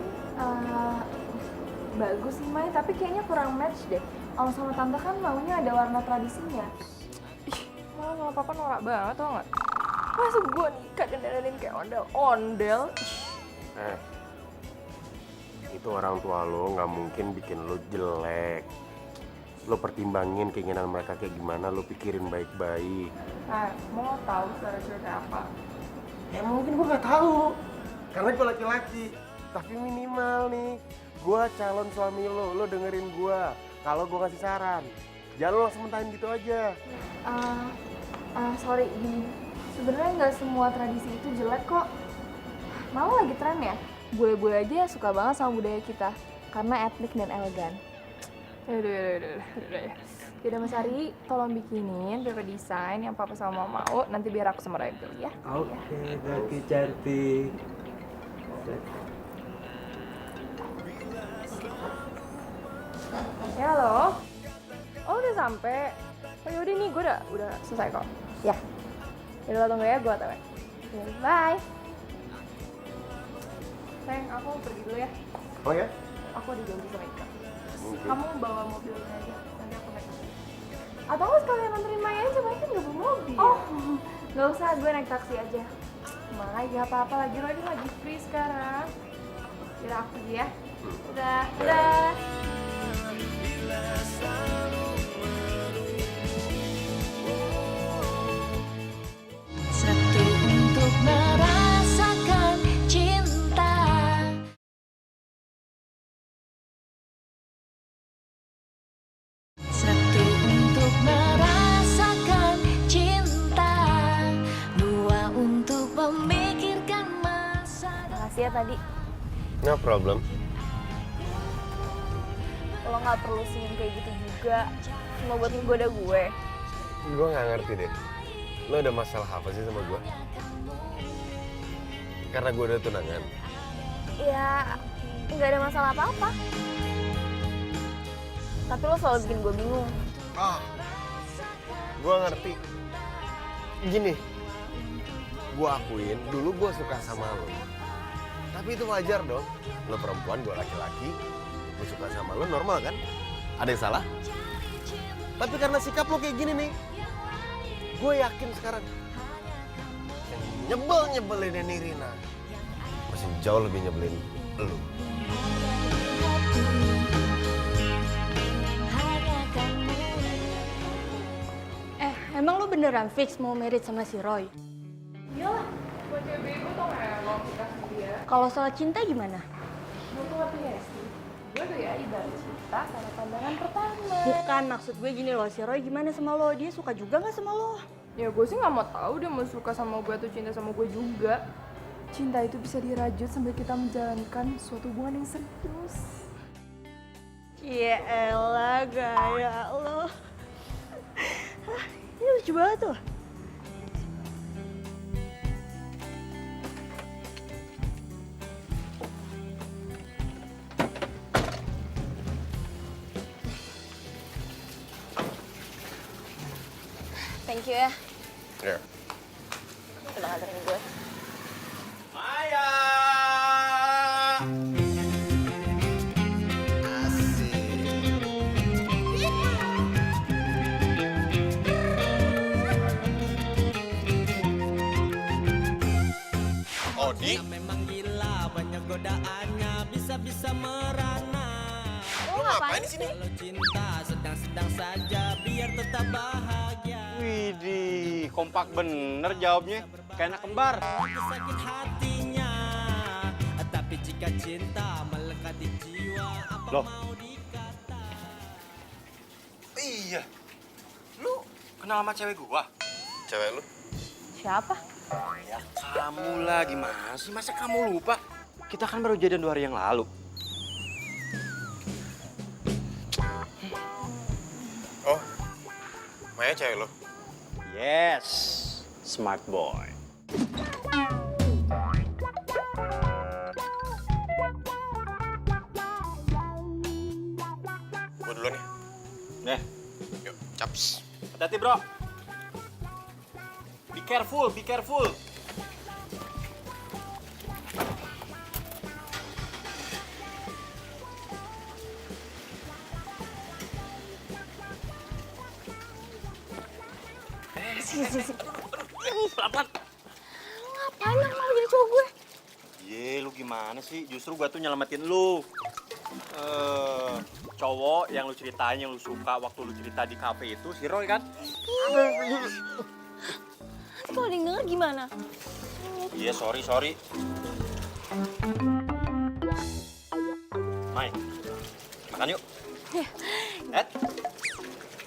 Bagus sih Mai, tapi kayaknya kurang match deh. Om sama Tante kan maunya ada warna tradisinya. Malah sama papa norak banget tau gak? Masa gue nikah dan dandanin kayak ondel-ondel? Itu orang tua lo nggak mungkin bikin lo jelek. Lo pertimbangin keinginan mereka kayak gimana, lo pikirin baik-baik. Mau tahu cara kayak apa? Ya mungkin gue nggak tahu, karena gue laki-laki. Tapi minimal nih, gue calon suami lo dengerin gue. Kalau gue kasih saran, jangan lo langsung mentahin gitu aja. Sorry, gini. Sebenarnya nggak semua tradisi itu jelek kok. Malah lagi tren ya. Bule-bule aja suka banget sama budaya kita karena etnik dan elegan. Yaudah ya. Yaudah Mas Ari, tolong bikinin paper desain yang papa sama mama mau, nanti biar aku sama Raya beli ya. Oke, kaki cantik. Ya halo. Oh udah sampai. Oh yaudah nih, gue udah selesai kok. Ya. Yaudah tunggu ya, gue otw. Bye. Sayang, aku mau pergi dulu ya. Oh ya? Aku ada janji sama Ika. Mungkin. Kamu bawa mobilnya aja, nanti aku naik. Atau nggak sekalian anterin Maya aja, Maya kan nggak bawa mobil. Oh, nggak usah, gue naik taksi aja. Maya gak apa-apa lagi, Roy lagi free sekarang. Yaudah aku pergi ya. Udah. Satu untuk merasakan cinta. ya tadi. No problem. Lo nggak perlu senyum kayak gitu juga. Cuma buat ngegoda gue. Gue nggak ngerti deh. Lo ada masalah apa sih sama gue? Karena gue udah tunangan. Ya, nggak ada masalah apa-apa. Tapi lo selalu bikin gue bingung. Gue ngerti. Gini, gue akuin dulu gue suka sama lo. Tapi itu wajar dong. Lo perempuan, gue laki-laki. Gue suka sama lo normal kan? Ada yang salah? Tapi karena sikap lo kayak gini nih, gue yakin sekarang yang nyebelin Nirina masih jauh lebih nyebelin lo. Emang lu beneran fix mau married sama si Roy? Iyalah, gue cewek bego tau gak ya kalau kita sama dia. Kalau soal cinta gimana? Lo tuh ngerti gak sih? Gue tuh ya ibarat cinta karena pandangan pertama. Bukan, maksud gue gini loh, si Roy gimana sama lo? Dia suka juga gak sama lo? Ya gue sih gak mau tahu dia mau suka sama gue atau cinta sama gue juga. Cinta itu bisa dirajut sambil kita menjalankan suatu hubungan yang serius. Ya elah, gaya lo. Ini lucu banget tuh. Thank you ya. Ya. Udah nganterin gue. Maya! Odi? Memang gila, banyak godaannya, bisa-bisa merana. Lo ngapain di sini? Kalau cinta sedang-sedang saja, biar tetap bahagia. Widih, kompak bener jawabnya. Kayak anak kembar. Sakit hatinya, tapi jika cinta melekat di jiwa, apa Loh. mau dikata? Iya. Lu kenal sama cewek gua? Cewek lu? Siapa? Ya kamu lah, gimana sih? Masa kamu lupa? Kita kan baru jadian 2 hari yang lalu. Oh, Maya cewek lu? Yes, smart boy. Gue duluan ya. Nih, Yuk, caps. hati-hati bro. Be careful, be careful. Pelan-pelan. Ngapain lo mau jadi cowok gue? Ye, lu gimana sih? Justru gua tuh nyelamatin lu. Cowok yang lu ceritain, yang lu suka waktu lu cerita di kafe itu, si Roy kan? Kalau ada yang denger gimana? Iya, sorry. Mai, makan yuk. Ed,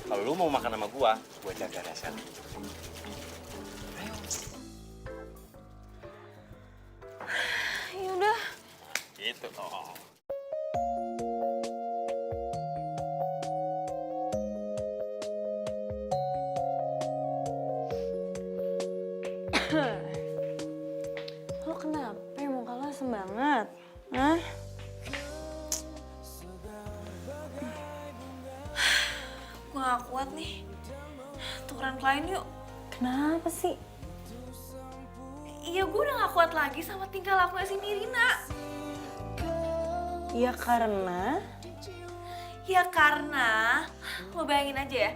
kalau lu mau makan sama gua jaga rasa. Yaudah. Gitu toh. Lo kenapa muka lo asem banget? Hah? Gue gak kuat nih. Tukeran klien yuk. Kenapa sih? Iya, gue udah gak kuat lagi sama tingkah lakunya si Nirina. Ya karena... Ya karena, lo bayangin aja ya,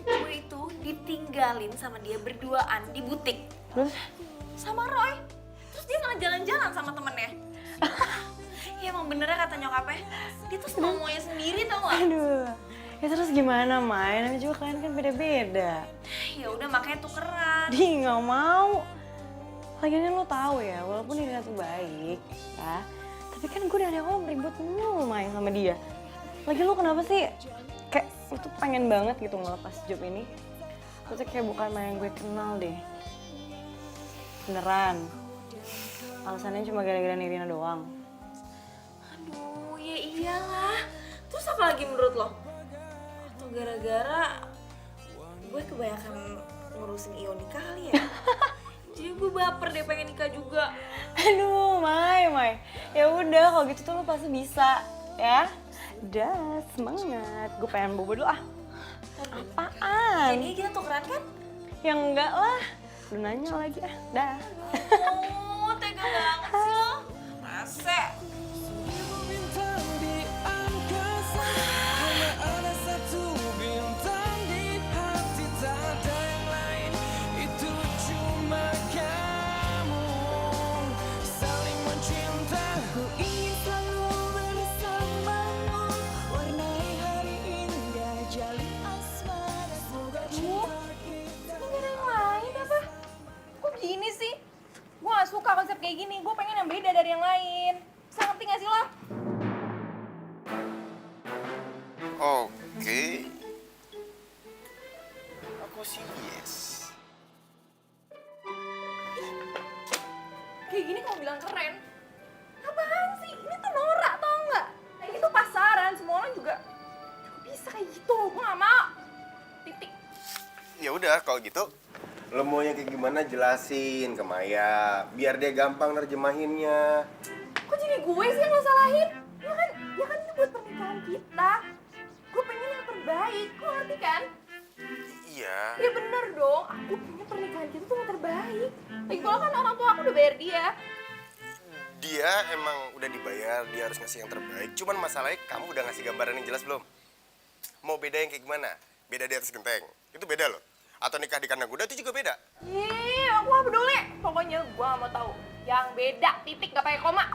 gue itu ditinggalin sama dia berduaan di butik. Terus? Sama Roy. Terus dia malah jalan-jalan sama temennya. Ya emang benernya kata nyokapnya, dia tuh semuanya sendiri tau gak? Aduh, ya terus gimana, Mai? Namanya juga kalian kan beda-beda. Ya udah makanya tukeran. Di nggak mau. Lagian lo tahu ya, walaupun Nirina tuh baik, ya. Tapi kan gue dari awal ribut mulu main sama dia. Lagi lo kenapa sih? Kayak lo tuh pengen banget gitu ngelepas job ini. Lo tuh kayak bukan main yang gue kenal deh. Beneran. alasannya cuma gara-gara Nirina doang. Aduh, ya iyalah. Terus apa lagi menurut lo? Atau gara-gara gue kebanyakan ngurusin Ioni kali ya? Jadi gue baper deh pengen nikah juga. Aduh, Mai. Ya udah, kalau gitu tuh lo pasti bisa, ya. Dah, semangat. Gue pengen bobo dulu ah. Apaan? Jadi kita tukeran kan? Ya enggak lah. Udah nanya lagi ah. Dah. Oh, tega banget sih lo. Masa? Bintang di angkasa, hanya ada satu bintang di hati, tak ada yang lain. Itu cuma kamu, saling mencinta. Ku ingin selalu bersamamu, warnai hari indah, jalin asmara. Semoga cinta kita. Gak ada yang lain apa? Kok gini sih? Gue gak suka konsep kayak gini, gue pengen yang beda dari yang lain. Bisa ngerti gak sih lo? Oke. Aku sih yes. Kayak gini kamu bilang keren. Apaan sih? Ini tuh norak tau nggak? Nah, ini tuh pasaran, semua orang juga bisa kayak gitu. Gue gak mau. Titik. Ya udah kalau gitu, lo maunya kayak gimana jelasin ke Maya, biar dia gampang nerjemahinnya. Kok jadi gue sih yang lo salahin? Ya kan ini buat pernikahan kita. Gue pengen yang terbaik, lo ngerti kan? Iya. Ya bener dong, aku pengen pernikahan kita tuh yang terbaik. Lagi pula kan orang tua aku udah bayar dia. Dia emang udah dibayar, dia harus ngasih yang terbaik. Cuman masalahnya kamu udah ngasih gambaran yang jelas belum? Mau beda yang kayak gimana? Beda di atas genteng, itu beda loh. Atau nikah di kandang kuda itu juga beda. Ih, aku gak peduli. Pokoknya gue gak mau tahu. Yang beda, titik, gak pakai koma.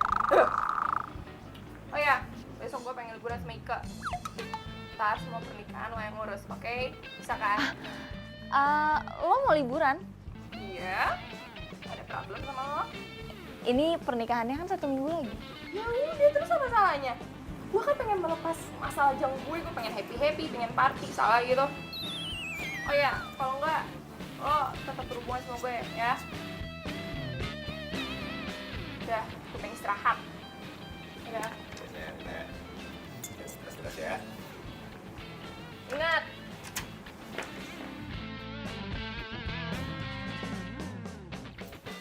Oh ya, besok gue pengen liburan sama Ika. Ntar semua pernikahan lo yang ngurus, oke? Bisa kan? Lo mau liburan? Iya. Ada problem sama lo? Ini pernikahannya kan 1 minggu lagi. Ya udah, terus apa salahnya? Gue kan pengen melepas masalah jam gue pengen happy-happy, pengen party, salah gitu. Oh ya, kalau enggak, lo tetap berhubungan sama gue ya. Udah, gue pengen istirahat. Udah. Stres ya. Ingat.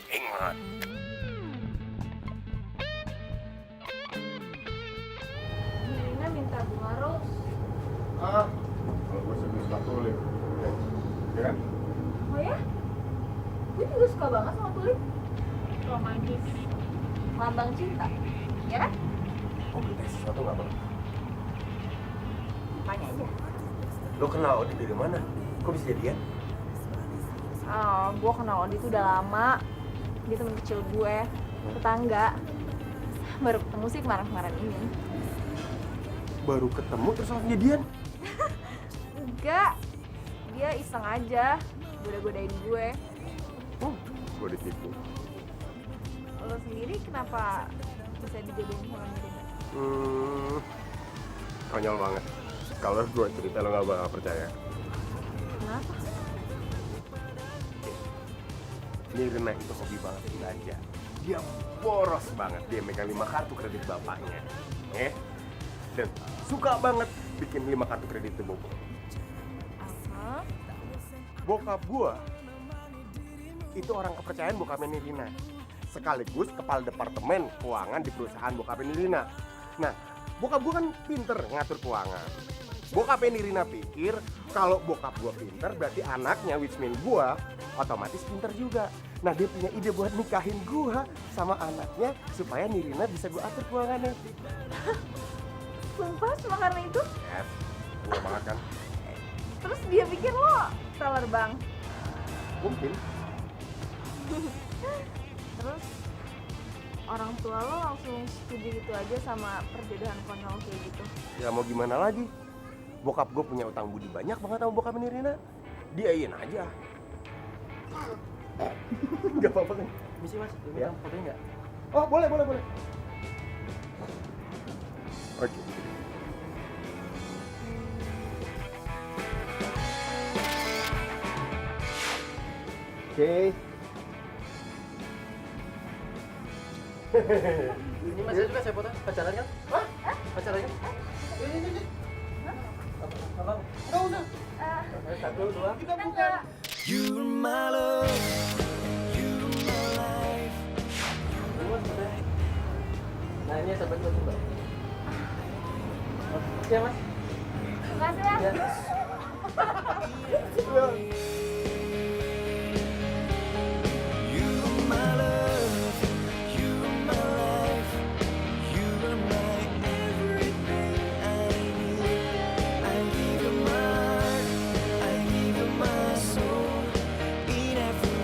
Ingat. Nirina minta bunga rose. Kalau gue suka tulip. Ya kan? Oh ya? Gue juga suka banget sama tulip. Romantis. Lambang cinta. Ya kan? Kok beli sesuatu nggak perlu? Tanya aja. Lo kenal Odi dari mana? Kok bisa jadian? Gue kenal Odi tuh udah lama. Dia temen kecil gue, tetangga. Baru ketemu sih kemarin-kemarin ini. Baru ketemu terus langsung jadian? Enggak, dia iseng aja, goda-godain gue. Gue ditipu. Lo sendiri kenapa bisa dijodohin sama Nirina? Konyol banget. Kalau gue cerita lo gak bakal percaya. Kenapa? Nirina itu hobi banget belanja. Dia boros banget. Dia megang 5 kartu kredit bapaknya. Dan suka banget bikin 5 kartu kredit itu bobo. Bokap gua itu orang kepercayaan bokapnya Nirina. Sekaligus kepala departemen keuangan di perusahaan bokapnya Nirina. Nah, bokap gua kan pinter ngatur keuangan. Bokapnya Nirina pikir kalau bokap gua pinter berarti anaknya, which mean gua, otomatis pinter juga. Nah, dia punya ide buat nikahin gua sama anaknya supaya Nirina bisa gua atur keuangannya. Sumpah cuma karena itu? Yes, gua banget kan. Terus dia pikir lo teller bank? Mungkin. Terus orang tua lo langsung setuju gitu aja sama perjodohan konyol kayak gitu? Ya mau gimana lagi? Bokap gue punya utang budi banyak banget sama bokap Nirina. Diain aja. Gak apa-apa kan? Misi mas, ini Ya. fotonya nggak? Oh boleh. Oke. Oke. Ini masih juga saya foto. Pacaran kan? Hah? Pacaran kan? Ini. Abang. Enggak usah. Satu, dua. Kita bukan. You're my love, you're my life. Nah, ini sahabat gue coba. Iya, Mas. Makasih ya. You're my love, you're my life. You're my everything I need. I give you my heart, I give you my soul in every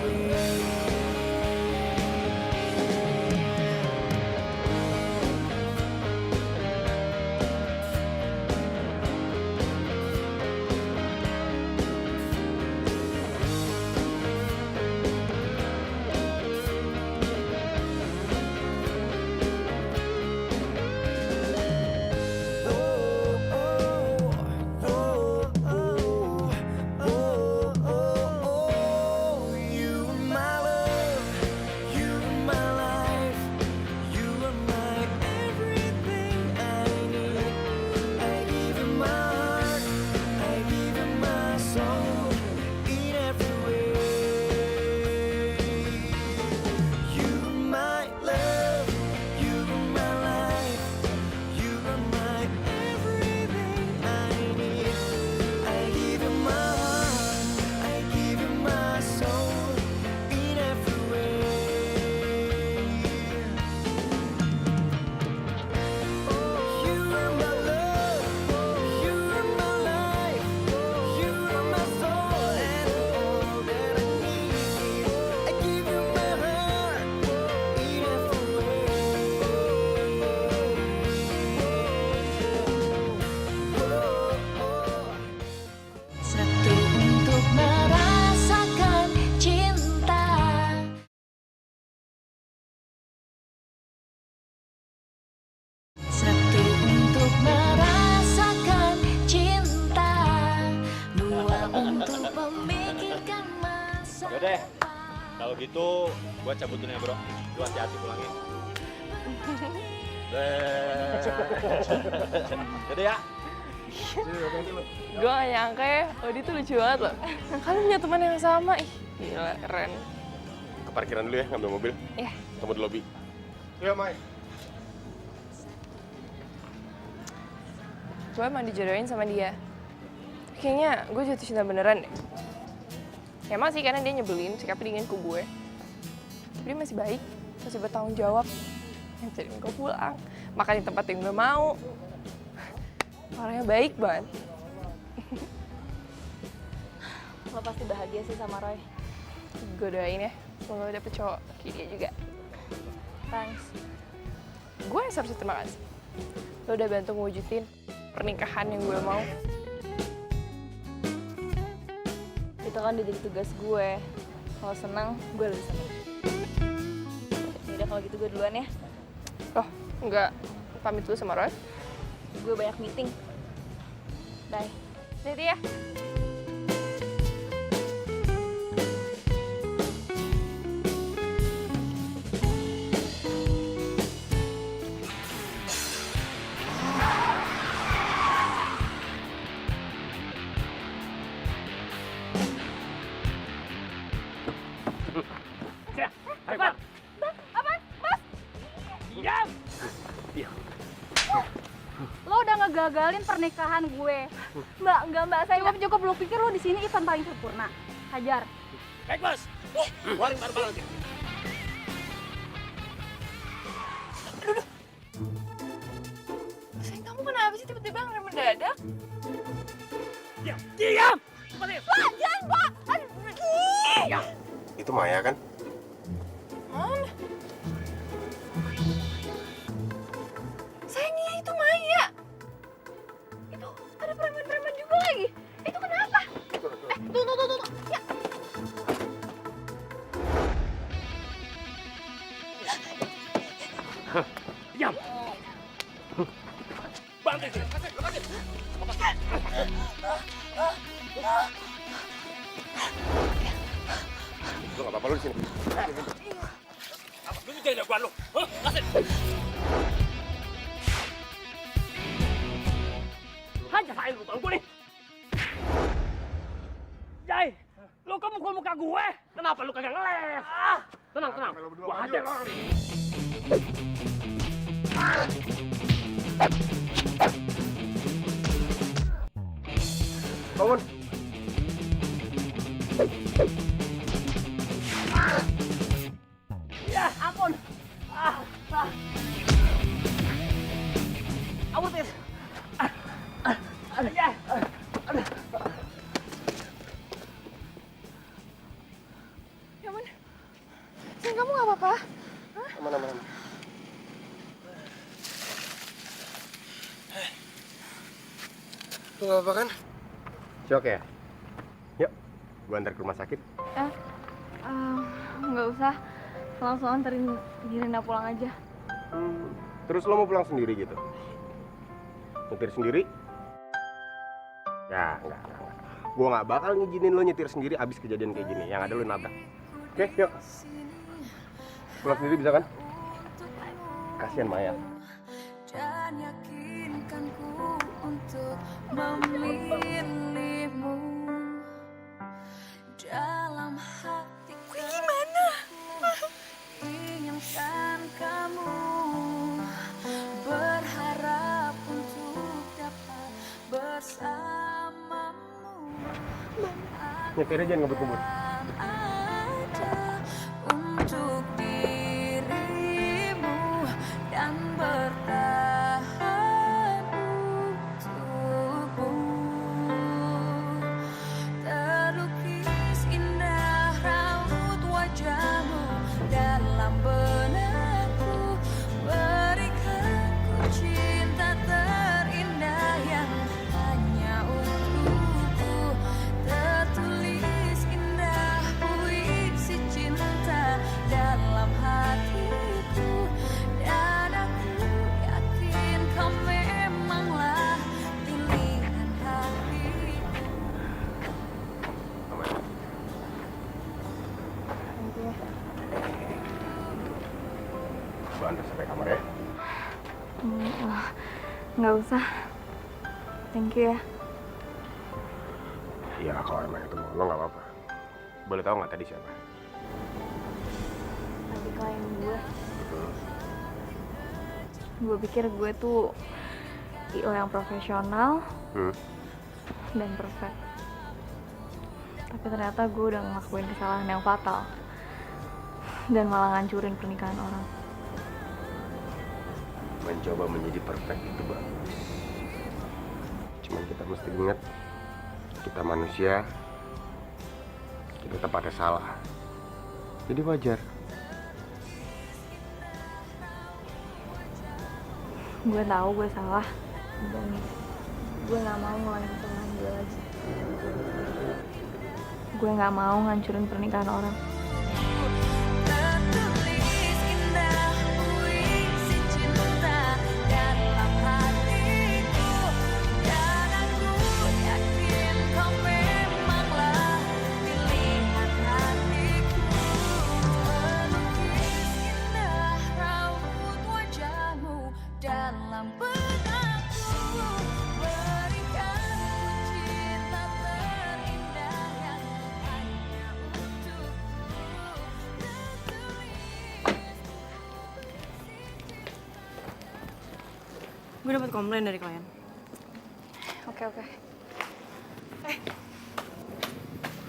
way. Satu untuk merasakan cinta. Satu untuk merasakan cinta. Dua untuk memikirkan masa. Yaudah, kalau gitu gua cabut dulu ya bro. Lu hati-hati pulangin. Yaudah ya. Gue gak nyangka ya, Odi tuh lucu banget loh. Kalian punya teman yang sama, ih gila keren. Ke parkiran dulu ya, ngambil mobil. Iya. Tunggu di lobi. Iya, Mai. Gue emang dijodohin sama dia. Kayaknya gue jatuh cinta beneran deh. Ya emang sih karena dia nyebelin, sikapnya dingin ke gue. Tapi dia masih baik, masih bertanggung jawab. Ngajarin gue pulang, makan di tempat yang gue mau. Orangnya baik banget. Lo pasti bahagia sih sama Roy. Gue doain ya, semoga lo dapet cowok kayak dia juga. Thanks. Gue yang seharusnya terima kasih. Lo udah bantu mewujudin pernikahan yang gue mau. Itu kan udah jadi tugas gue. Kalau senang, gue lebih senang. Yaudah kalau gitu gue duluan ya. Oh, enggak. Pamit dulu sama Roy. Gue banyak meeting. Bye. Jadi ya. Lo udah ngegagalin pernikahan gue. Mbak, enggak mbak, saya Cukup, lo pikir lo di sini event paling sempurna. Hajar. Baik bos. Keluarin barang-barang nanti. Sayang, kamu kenapa sih tiba-tiba ngerem mendadak? Diam! Pak, jangan, Pak! Aduh, Itu Maya kan? mana? Sayang, iya itu Maya. Itu ada preman-preman juga lagi. Itu kenapa? Tuh. Ya. Diam! Bantai sini. Lu nggak apa-apa lu di sini. aja jagoan lu. Hah? Kasih. Hajar saya lu tau gue nih. Jai, lu kok mukul muka gue? Kenapa lu kagak ngeles? Tenang, tenang. Gua hajar. Bangun. Ya, ampun. Ampun, Tis. Ya. Ya ampun. Sin, kamu nggak apa-apa? Aman. Lu gak apa-apa kan? Syok ya? Yuk, gua antar ke rumah sakit. Nggak usah. Langsung anterin Nirina pulang aja. Terus lo mau pulang sendiri gitu? Nyetir sendiri? Ya, enggak. Gua nggak bakal ngizinin lo nyetir sendiri abis kejadian kayak gini. Yang ada lo nabrak. Oke, yuk. Pulang sendiri bisa kan? Kasian Maya. Dan yakinkanku untuk memilihmu dalam hatiku. Gimana? Inginkan kamu, berharap untuk dapat bersamamu. Nyetirnya jangan ngebut-ngebut. Ada untuk dirimu dan bertahan untukmu. Terlukis indah raut wajahmu dalam benakku. Berikan ku cinta terindah yang hanya untukku. Tertulis indah puisi cinta dalam hatiku. Dan aku yakin kau memanglah pilihan hatiku. Gua antar sampai kamar ya. Nggak usah. Thank you ya. Iya, kalau emang itu mau lo nggak apa-apa. Boleh tahu nggak tadi siapa? Tadi klien gue. Gue pikir gue tuh IO yang profesional dan perfect. Tapi ternyata gue udah ngelakuin kesalahan yang fatal. Dan malah ngancurin pernikahan orang. Mencoba menjadi perfect itu bagus. Cuman kita mesti ingat, kita manusia, kita tetap ada salah. Jadi wajar. Gue tahu gue salah. Dan gue nggak mau ngulangin kesalahan gue lagi. Gue nggak mau ngancurin pernikahan orang. Tertulis indah puisi cinta dalam hatiku. Dan aku yakin kau memanglah pilihan hatiku. Terlukis indah raut wajahmu dalam benakku. Berikan ku cinta terindah yang hanya untukku. Gue dapat komplain dari klien. Oke.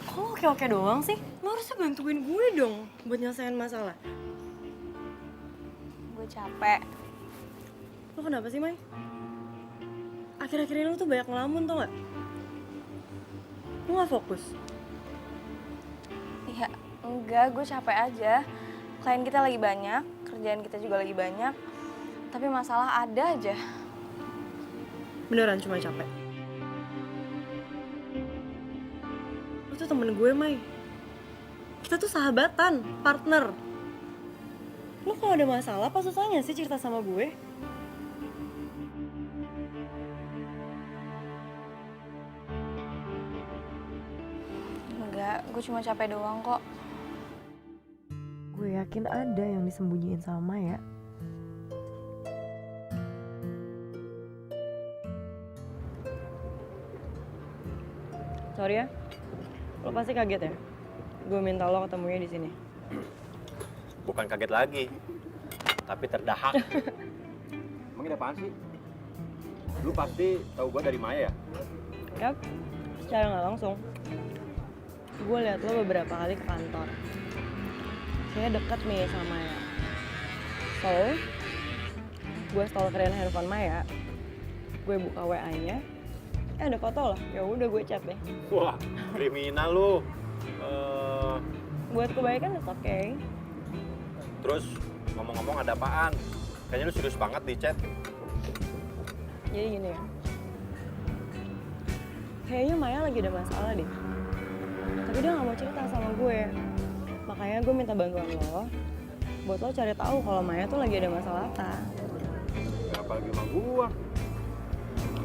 Kok lo oke-oke doang sih? Lo harusnya bantuin gue dong buat nyelesain masalah. Gue capek. Lo kenapa sih, Mai? Akhir-akhir ini lo tuh banyak ngelamun, tau gak? Lo gak fokus? Ya, enggak, gue capek aja. Klien kita lagi banyak, kerjaan kita juga lagi banyak. Tapi masalah ada aja. Beneran cuma capek? Lo tuh temen gue, Mai. Kita tuh sahabatan, partner. Lo kalau ada masalah, apa susahnya sih cerita sama gue? Enggak, gue cuma capek doang kok. Gue Gue yakin ada yang disembunyiin sama Maya. Sorry ya, lo pasti kaget ya? Gue minta lo ketemunya di sini. Bukan kaget lagi, tapi terdahak. Emang ini apaan sih? Lu pasti tahu gua dari Maya ya? Yap, secara nggak langsung. Gue liat lo beberapa kali ke kantor. Kayaknya deket nih sama Maya. So, gue stalkerin handphone Maya. Gue buka WA-nya. Ada foto lah. Ya udah gue chat deh. Wah, kriminal lu. Buat kebaikan it's okay. Terus ngomong-ngomong ada apaan? Kayaknya lu serius banget di chat. Jadi gini ya. Kayaknya Maya lagi ada masalah deh. Tapi dia nggak mau cerita sama gue. Makanya gue minta bantuan lo buat lo cari tahu kalau Maya tuh lagi ada masalah apa. Kenapa lagi sama gua?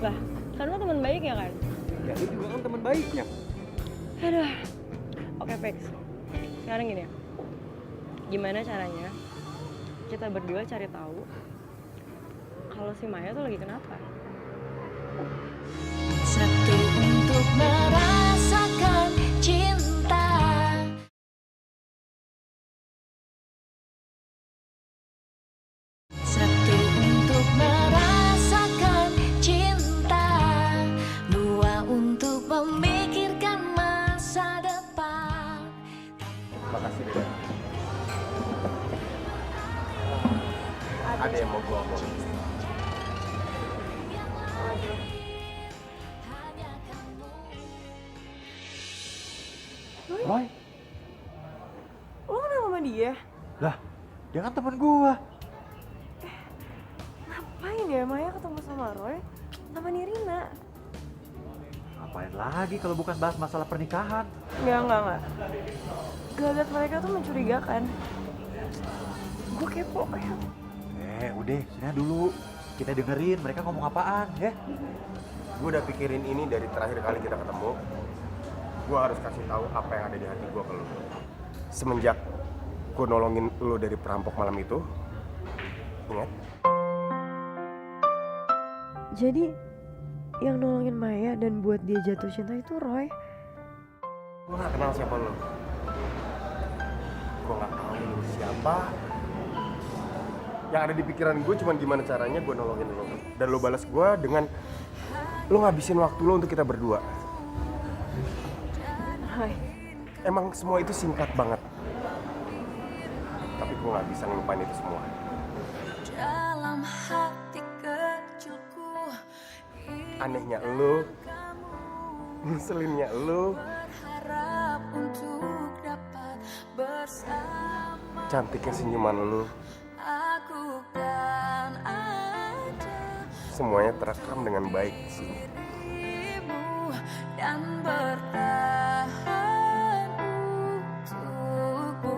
Lah, kan lo teman baiknya kan? Ya lu juga kan teman baiknya. Aduh. Oke, Fix. Sekarang gini ya. Gimana caranya kita berdua cari tahu kalau si Maya tuh lagi kenapa? Satu untuk merasakan cinta. Satu untuk merasakan cinta. Dua untuk memikirkan masa depan. Makasih Deda. Ada yang mau gue omongin. Roy? Lo kenal sama dia? Lah, dia kan temen gua. Ngapain ya Maya ketemu sama Roy? Sama Nirina? Ngapain lagi kalau bukan bahas masalah pernikahan? Enggak. Gelagat mereka tuh mencurigakan. Gue kepo ya. Udah, sini dulu. Kita dengerin mereka ngomong apaan, ya? Gue udah pikirin ini dari terakhir kali kita ketemu. Gue harus kasih tahu apa yang ada di hati gue ke lo. Semenjak gue nolongin lo dari perampok malam itu, ingat? Jadi yang nolongin Maya dan buat dia jatuh cinta itu Roy. Gue gak kenal siapa lo. Gue gak tahu lo siapa. Yang ada di pikiran gue cuma gimana caranya gue nolongin lo. Dan lo balas gue dengan lo ngabisin waktu lo untuk kita berdua. Hai. Emang semua itu singkat banget. Tapi gue gak bisa ngelupain itu semua. Dalam hati kecilku. Anehnya lo, ngeselinnya lo, Berharap untuk dapat bersama. cantiknya senyuman lo. Aku kan ada Semuanya terekam dengan baik di sini. dirimu dan bertahan untukmu.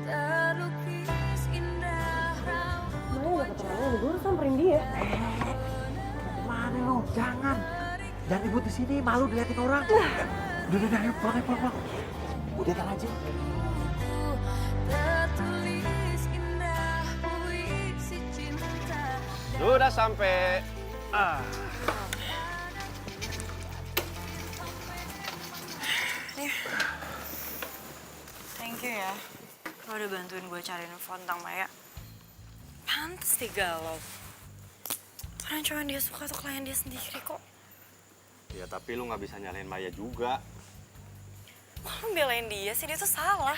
Terlukis indah raut. Maya udah keterangan, gue harus samperin dia. Mana lo? Jangan ribut di sini, malu diliatin orang. Udah, ayo pulang. Udah aja. Tertulis indah puisi cinta. Sudah sampai. Nih. Thank you ya. Lo udah bantuin gue cariin info tentang Maya. Pantes dia galau. Orang cuma dia suka tuh klien dia sendiri kok. Ya tapi lu nggak bisa nyalain Maya juga. Kok lo belain dia sih? Dia tuh salah.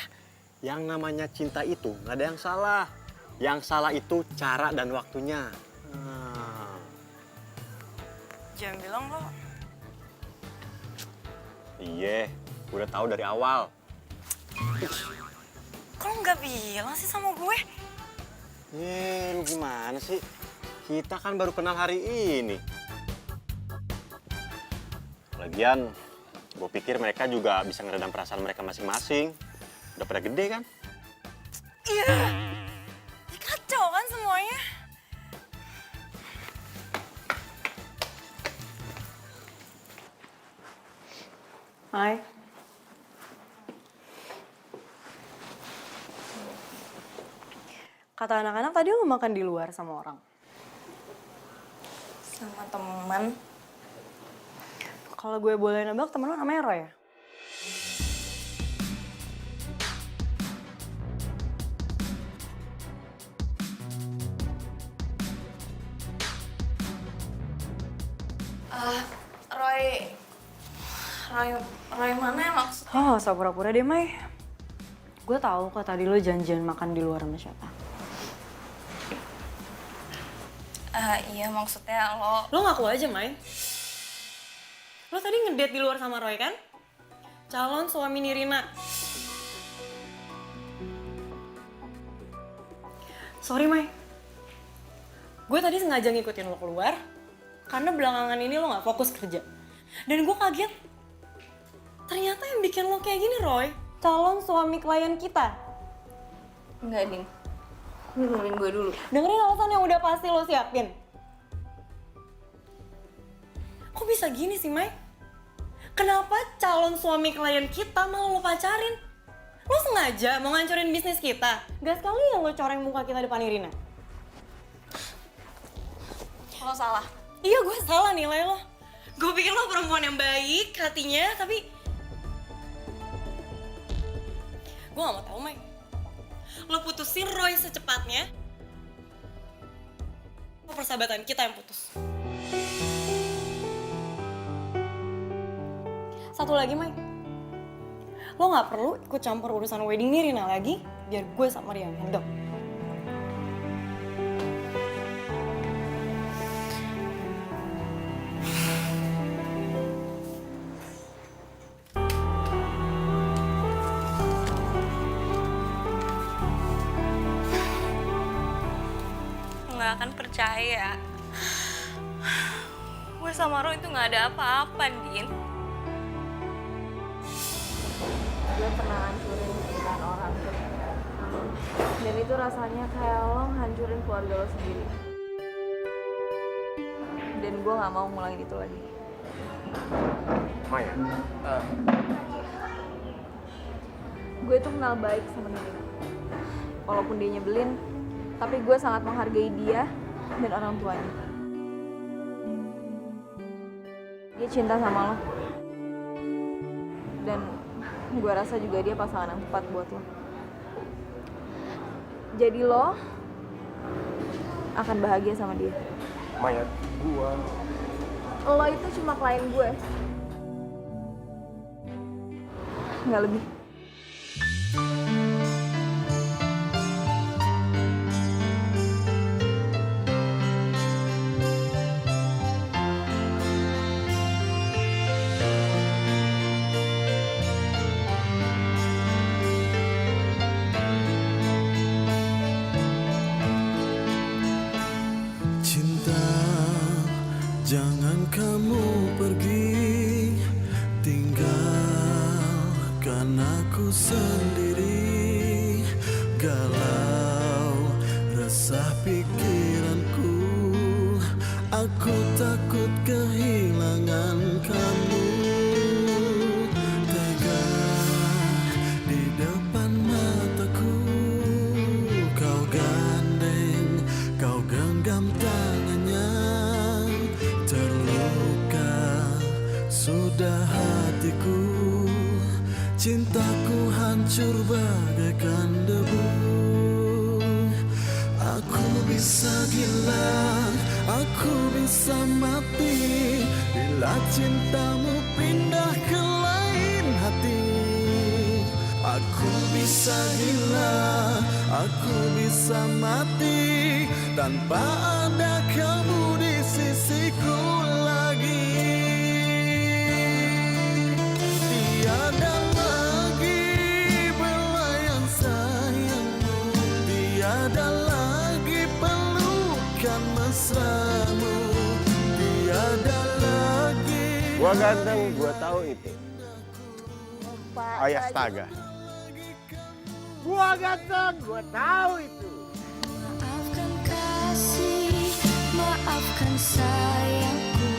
Yang namanya cinta itu nggak ada yang salah. Yang salah itu cara dan waktunya. Jangan bilang lo. Iya, udah tahu dari awal. Kok lo nggak bilang sih sama gue? Lu gimana sih? Kita kan baru kenal hari ini. Lagian, gue pikir mereka juga bisa ngeredam perasaan mereka masing-masing. Udah pada gede kan? Iya. Kacau kan semuanya? Hai. Kata anak-anak tadi lo makan di luar sama orang. Sama teman. Kalau gue boleh nebak, temen lo namanya Roy ya? Roy mana ya maksudnya? Oh, gak usah pura-pura deh, Mai. Gue tahu kok tadi lo janjian makan di luar sama siapa. Iya maksudnya lo... Lo ngaku aja, Mai. Lo tadi ngedate di luar sama Roy kan? Calon suami Nirina. Sorry, Mai. Gue tadi sengaja ngikutin lo keluar karena belakangan ini lo gak fokus kerja. Dan gue kaget. Ternyata yang bikin lo kayak gini, Roy, calon suami klien kita. Enggak, Din. Dengerin gue dulu. Dengerin alasan yang udah pasti lo siapin. Kok bisa gini sih, Mai? Kenapa calon suami klien kita malah lo pacarin? Lo sengaja mau ngancurin bisnis kita? Gak sekali yang lo coreng muka kita depan Irina. Lo salah. Iya, gue salah nilai lo. Gue pikir lo perempuan yang baik hatinya, tapi... Gue gak mau tahu, Mai. Lo putusin Roy secepatnya, persahabatan kita yang putus. Satu lagi, Mai. Lo gak perlu ikut campur urusan wedding Nirina lagi, biar gue sama dia yang handle. Nggak akan percaya. Gue sama Roy itu nggak ada apa-apa, Din. Gue pernah hancurin pernikahan orang tuh. Dan itu rasanya kayak lo hancurin keluarga lo sendiri. Dan gue gak mau ngulangin itu lagi. Maya, Gue tuh kenal baik sama Nirina. Walaupun dia nyebelin, tapi gue sangat menghargai dia dan orang tuanya. Dia cinta sama lo. Dan gue rasa juga dia pasangan yang tepat buat lo. Jadi lo akan bahagia sama dia. Maya, Lo itu cuma klien gue. Nggak lebih. Jangan kamu pergi, tinggalkan aku sendiri. Galau resah pikiranku, aku takut kehilangan kamu. Tega di depan mataku, kau gandeng, kau genggam tangannya. Terluka sudah hatiku, cintaku hancur bagaikan debu. Aku bisa gila, aku bisa mati bila cintamu pindah ke lain hati. Aku bisa gila, aku bisa mati tanpa ada kamu di sisiku lagi. Tiada lagi belayan sayangmu, tiada lagi pelukan mesramu, tiada lagi. Gua ganteng, gua tahu itu. Ayah astaga. Gua ganteng, gua tahu itu. Maafkan kasih, maafkan sayangku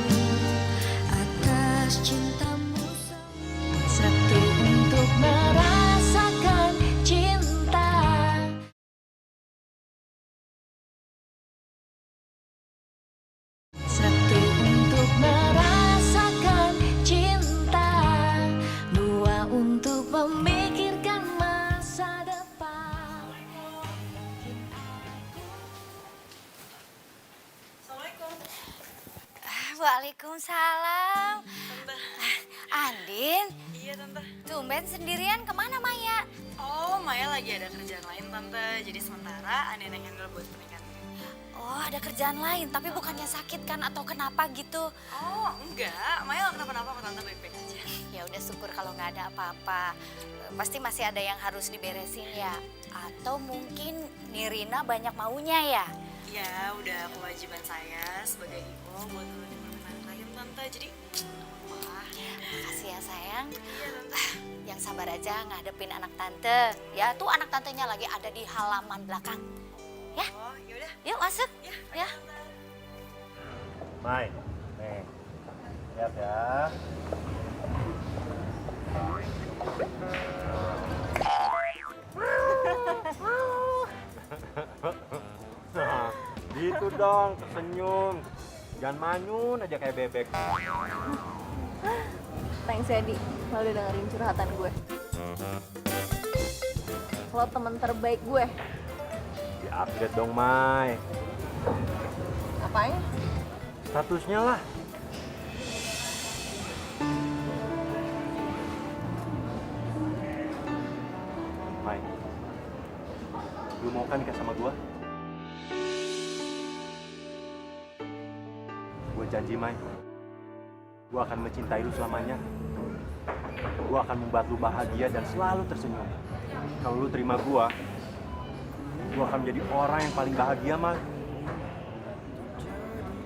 atas cintamu. Satu untuk merasakan Waalaikumsalam. Tante. Andin, Iya tante. tumben sendirian kemana Maya? Oh, Maya lagi ada kerjaan lain tante. Jadi sementara Andin yang handle buat pernikahan. Oh, ada kerjaan lain, tapi bukannya sakit kan atau kenapa gitu? Oh, enggak. Maya gak kenapa-napa kok tante, baik-baik aja. Ya udah syukur kalau nggak ada apa-apa. Pasti masih ada yang harus diberesin ya. Atau mungkin Nirina banyak maunya ya? Ya, udah kewajiban saya sebagai ibu buat nurutin permintaan klien tante. Jadi, wah. Makasih ya sayang. Yang sabar aja ngadepin anak tante. Ya tuh anak tantenya lagi ada di halaman belakang. Ya? Oh, yaudah. Yuk masuk. Ya. Mai, nih, lihat ya. Nah, gitu dong, senyum. Jangan manyun aja kayak bebek. Thanks ya, Di. Lo udah dengerin curhatan gue. Lo temen terbaik gue. Di-upgrade dong, Mai. Apanya? Statusnya lah. Mai, lu mau kan nikah sama gua? Gua janji, Mai. Gua akan mencintai lu selamanya. Gua akan membuat lu bahagia dan selalu tersenyum. Kalau lu terima gua akan menjadi orang yang paling bahagia, Mai.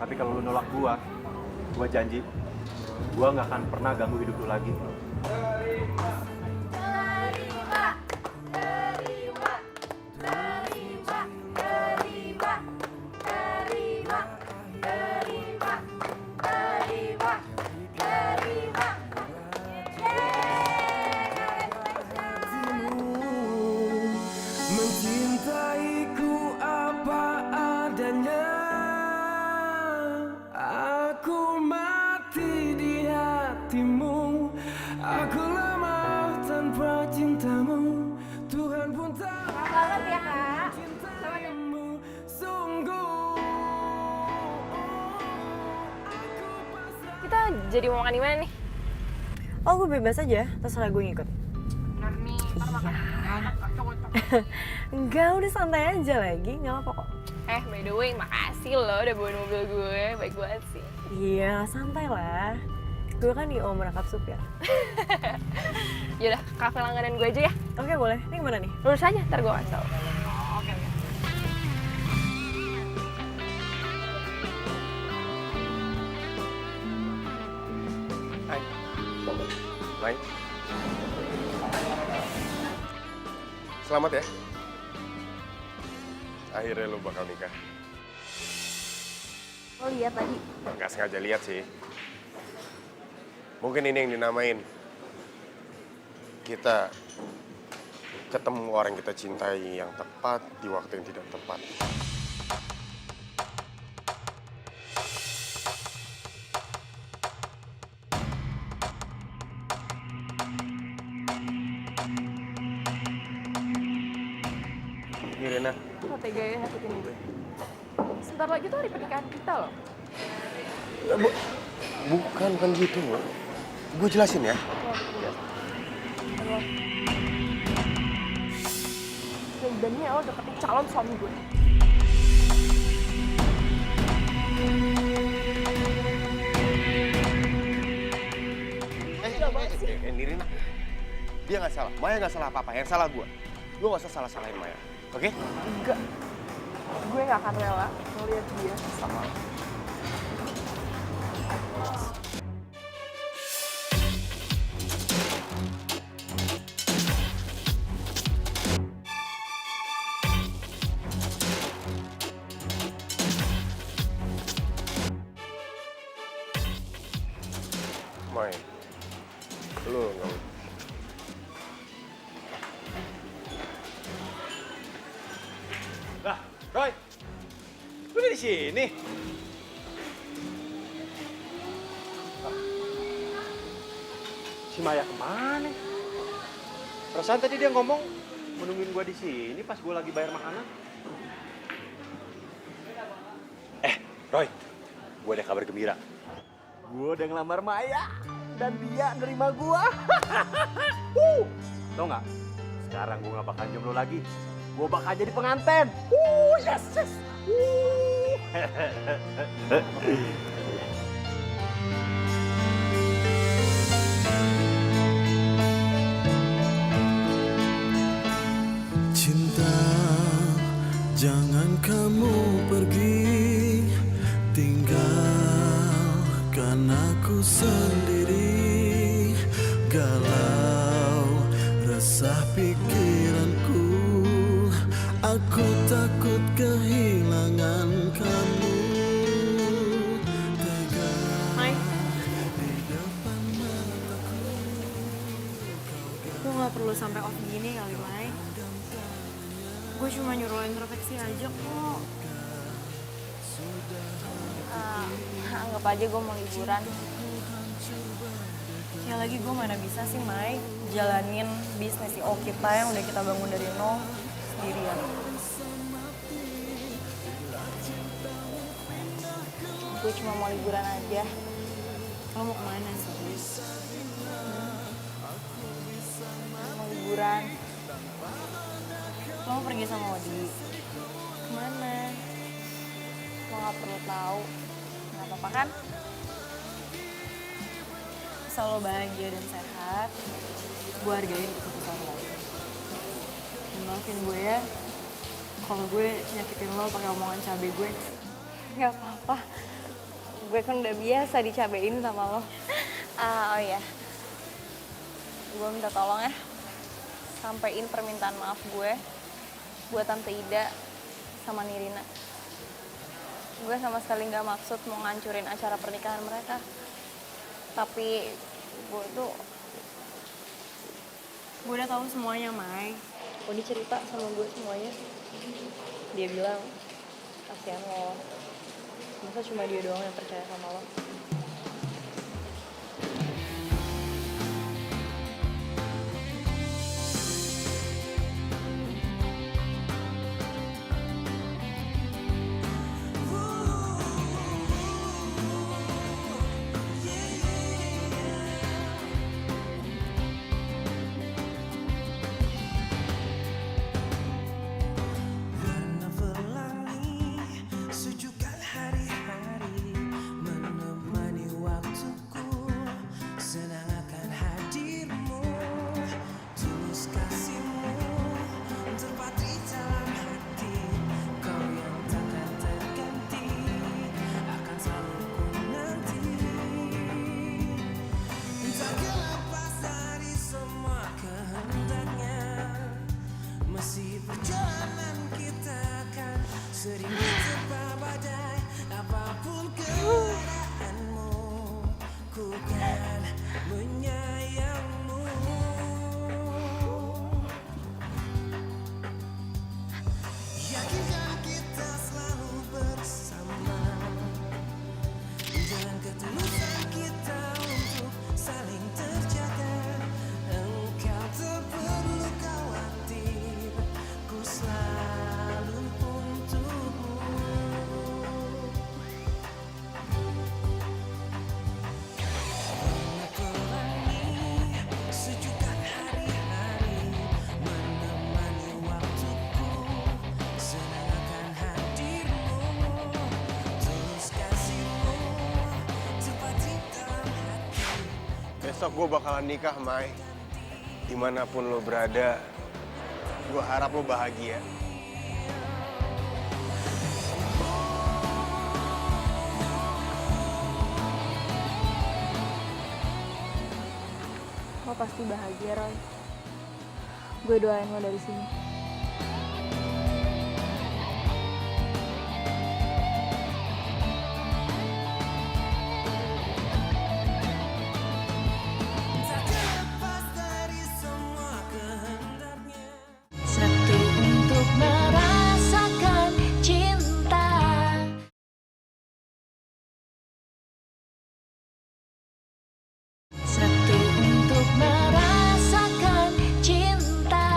Tapi kalau lu nolak gua janji, gua nggak akan pernah ganggu hidup lu lagi. Mencintaiku apa adanya, aku mati di hatimu. Aku lemah tanpa cintamu. Tuhan pun tak ya, Kak. mencintaimu sungguh. Kita jadi mau makan di mana nih? Oh, gue bebas aja. Terserah gue ngikut. Enggak, udah santai aja lagi. Nggak apa-apa kok. By the way, makasih lo udah bawain mobil gue. Baik banget sih. Iya, santai lah. Gue kan IO merangkap supir. Yaudah, kafe langganan gue aja ya. Oke, boleh. Ini kemana nih? Lurus aja, ntar gue kasih tau. Oke. Hai. Mai. Selamat ya. Akhirnya lu bakal nikah. Lo lihat tadi. Nggak sengaja lihat sih. Mungkin ini yang dinamain kita ketemu orang yang kita cintai yang tepat di waktu yang tidak tepat. Ini Rena. Lo tega ya nyakitin gue. Sebentar lagi tuh hari pernikahan kita loh. Bukan gitu. Gue jelasin ya. Dan ini lo deketin calon suami gue. Nirina, dia nggak salah. Maya nggak salah apa-apa. Yang salah gue. Lu nggak usah salah-salahin Maya, oke? Enggak. Gue gak akan rela ngeliat dia sama lo. Maya, lu nggak. Lah, Roy, lu udah di sini? Si Maya kemana? Perasaan tadi dia ngomong menungguin gua di sini pas gua lagi bayar makanan. Roy, gua ada kabar gembira. Gue udah ngelamar Maya dan dia nerima gue. Tau nggak? Sekarang gue nggak bakal jomblo lagi. Gue bakal jadi pengantin. Yes, yes. Cinta, jangan kamu pergi, tinggalkan aku sendiri. Galau resah pikiranku, aku takut kehilangan kamu. Mai, lu gak perlu sampai off gini kali, Mai. Gue cuma nyuruh lo introspeksi aja kok. Anggap aja gue mau liburan. Ya lagi gue mana bisa sih, Mai, jalanin bisnis IO kita yang udah kita bangun dari nol sendirian. Gue cuma mau liburan aja. Lo mau kemana sih? Mau liburan. Lo mau pergi sama Odi? Kemana? Lo gak perlu tahu. Gak apa-apa kan? Asal lo bahagia dan sehat, gue hargain keputusan lo. Dan maafin gue ya, kalau gue nyakitin lo pakai omongan cabai gue. Gak apa-apa. Gue kan udah biasa dicabein sama lo. Oh iya. Gue minta tolong ya. Sampein permintaan maaf gue buat Tante Ida sama Nirina. Gue sama sekali gak maksud mau ngancurin acara pernikahan mereka. Tapi gue udah tahu semuanya, Mai. Odi cerita sama gue semuanya. Dia bilang, kasihan lo. Masa cuma dia doang yang percaya sama lo? Warna pelangi, sejukkan hari-hari, menemani waktuku, senang akan hadirmu, tulus kasihmu, terpatri dalam hati, kau yang takkan terganti, akan selalu ku nanti. Tak lepas dari semua kehendaknya, meski perjalanan kita akan sering diterpa badai, apapun keadaanmu, ku kan menyayangmu. Yakinkan kita selalu bersama, dan ketulusan kita untuk saling terjaga. Engkau tak perlu khawatir, ku selalu untukmu. Warna pelangi, sejukkan hari-hari, menemani waktuku, senang akan hadirmu, tulus kasihmu, terpatri dalam hati. Besok gue bakalan nikah, Mai. Dimanapun lo berada, gue harap lo bahagia. Lo pasti bahagia, Roy. Gue doain lo dari sini. Terlepas dari semua kehendaknya. Satu untuk merasakan cinta. Satu untuk merasakan cinta.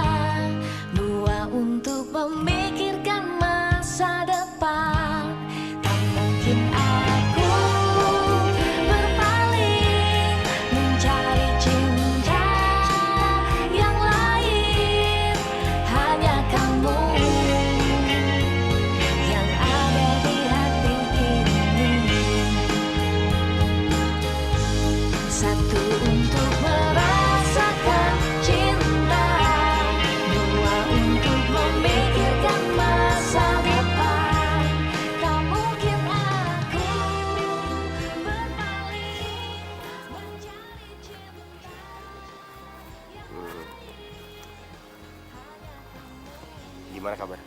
Gimana kabar?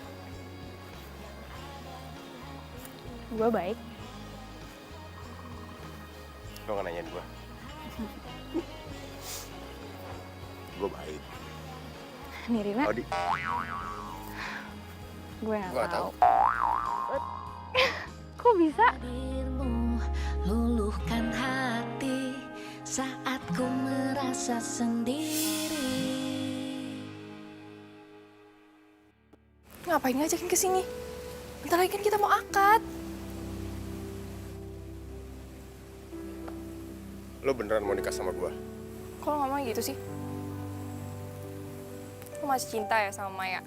Gue baik. Lo nggak nanyain gue? Gue baik. Nirina, Odi. gue nggak Gua nggak tahu. tahu. Kok bisa? Hadirmu luluhkan hati saat ku merasa sendiri. Ngapain ngajakin ke sini? Bentar lagi kan kita mau akad. Lo beneran mau nikah sama gue? Kok lo ngomong gitu sih? Lo masih cinta ya sama Maya?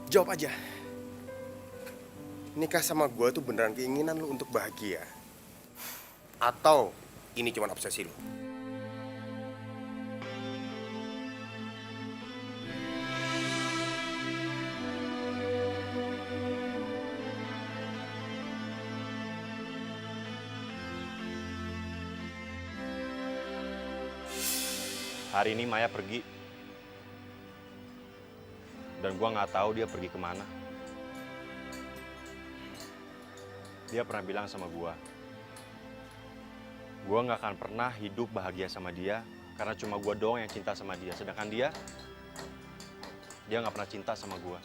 Jawab aja. Nikah sama gue tuh beneran keinginan lo untuk bahagia? Atau ini cuma obsesi lo? Hari ini Maya pergi. Dan gua nggak tahu dia pergi kemana. Dia pernah bilang sama gua nggak akan pernah hidup bahagia sama dia karena cuma gua doang yang cinta sama dia. Sedangkan dia nggak pernah cinta sama gua.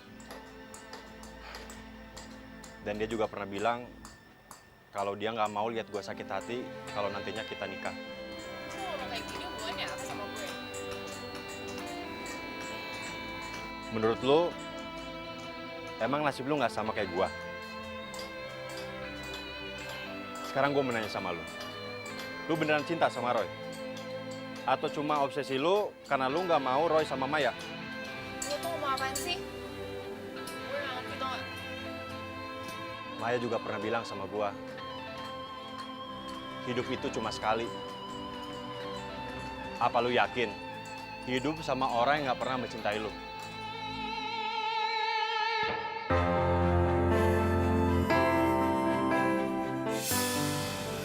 Dan dia juga pernah bilang kalau dia nggak mau lihat gua sakit hati kalau nantinya kita nikah. Menurut lo, emang nasib lo nggak sama kayak gua? Sekarang gue menanya sama lo. Lo beneran cinta sama Roy? Atau cuma obsesi lo karena lo nggak mau Roy sama Maya? Lo tuh ngomong apaan sih? Gue nggak ngerti tau nggak? Maya juga pernah bilang sama gua, hidup itu cuma sekali. Apa lo yakin hidup sama orang yang nggak pernah mencintai lo?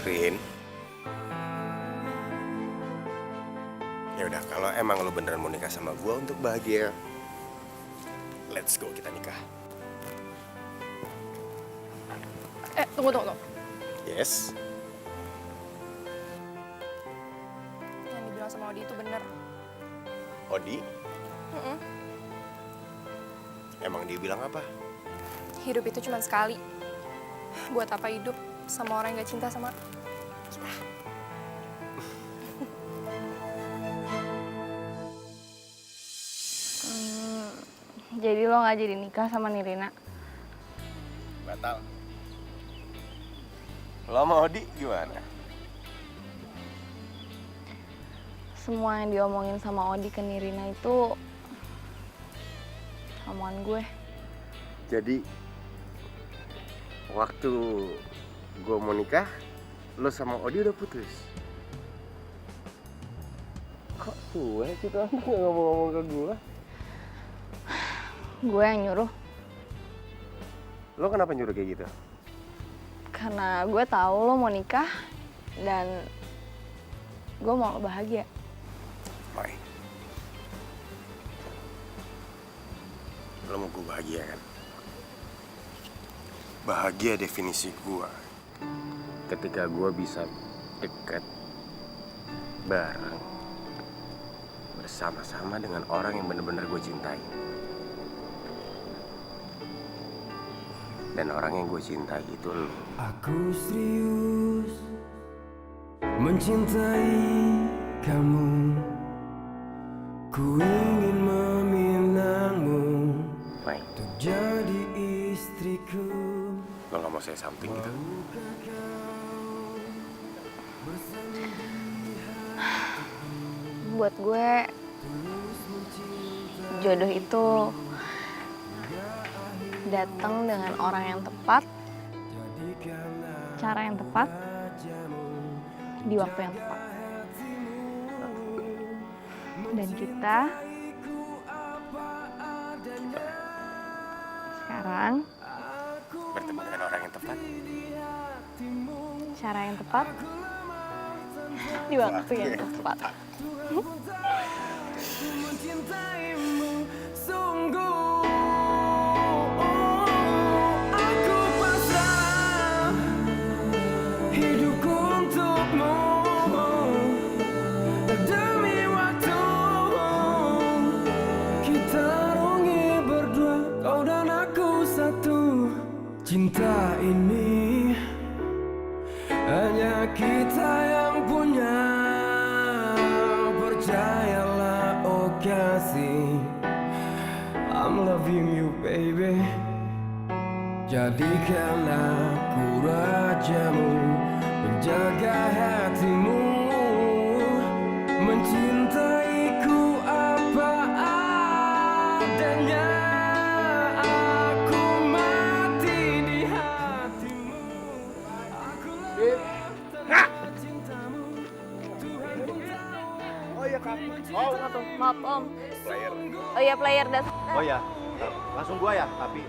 Rin. Ya udah, kalau emang lo beneran mau nikah sama gue untuk bahagia, let's go, kita nikah. Tunggu. Yes. Yang dibilang sama Odi itu bener. Odi, emang dia bilang apa? Hidup itu cuma sekali. Buat apa hidup sama orang yang gak cinta sama kita? Jadi lo nggak jadi nikah sama Nirina? Batal. Lo sama Odi gimana? Semua yang diomongin sama Odi ke Nirina itu omongan gue. Jadi, waktu gue mau nikah, lo sama Odi udah putus? Kok gue sih tuh nggak ngomong-ngomong ke gue? Gue yang nyuruh. Lo kenapa nyuruh kayak gitu? Karena gue tahu lo mau nikah dan gue mau lo bahagia. Mai, lo mau gue bahagia kan? Bahagia definisi gue ketika gue bisa dekat bareng bersama-sama dengan orang yang benar-benar gue cintai. Dan orang yang gue cintai itu lo. Aku serius mencintai kamu. Ku ingin meminangmu untuk jadi istriku. Lo gak mau say something gitu? Buat gue, jodoh itu datang dengan orang yang tepat, cara yang tepat, di waktu yang tepat. Dan kita sekarang bertemu dengan orang yang tepat, cara yang tepat, di waktu yang tepat. mencintaimu sungguh. Aku pasrah hidupku untukmu. Demi waktu kita rungi berdua, kau dan aku satu. Cinta ini hanya kita yang punya. Percayalah oh kasih, I'm loving you baby. Jadikan aku rajamu, menjaga hatimu, mencintaiku apa adanya. Aku mati di hatimu. Aku tanpa cintamu. Tuhan pun tahu. Oh iya kak. Maaf om. Player. Oh iya player dan. Oh iya. Langsung gua ya, tapi.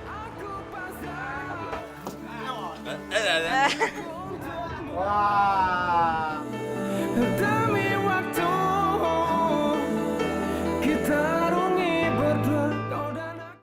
Wah.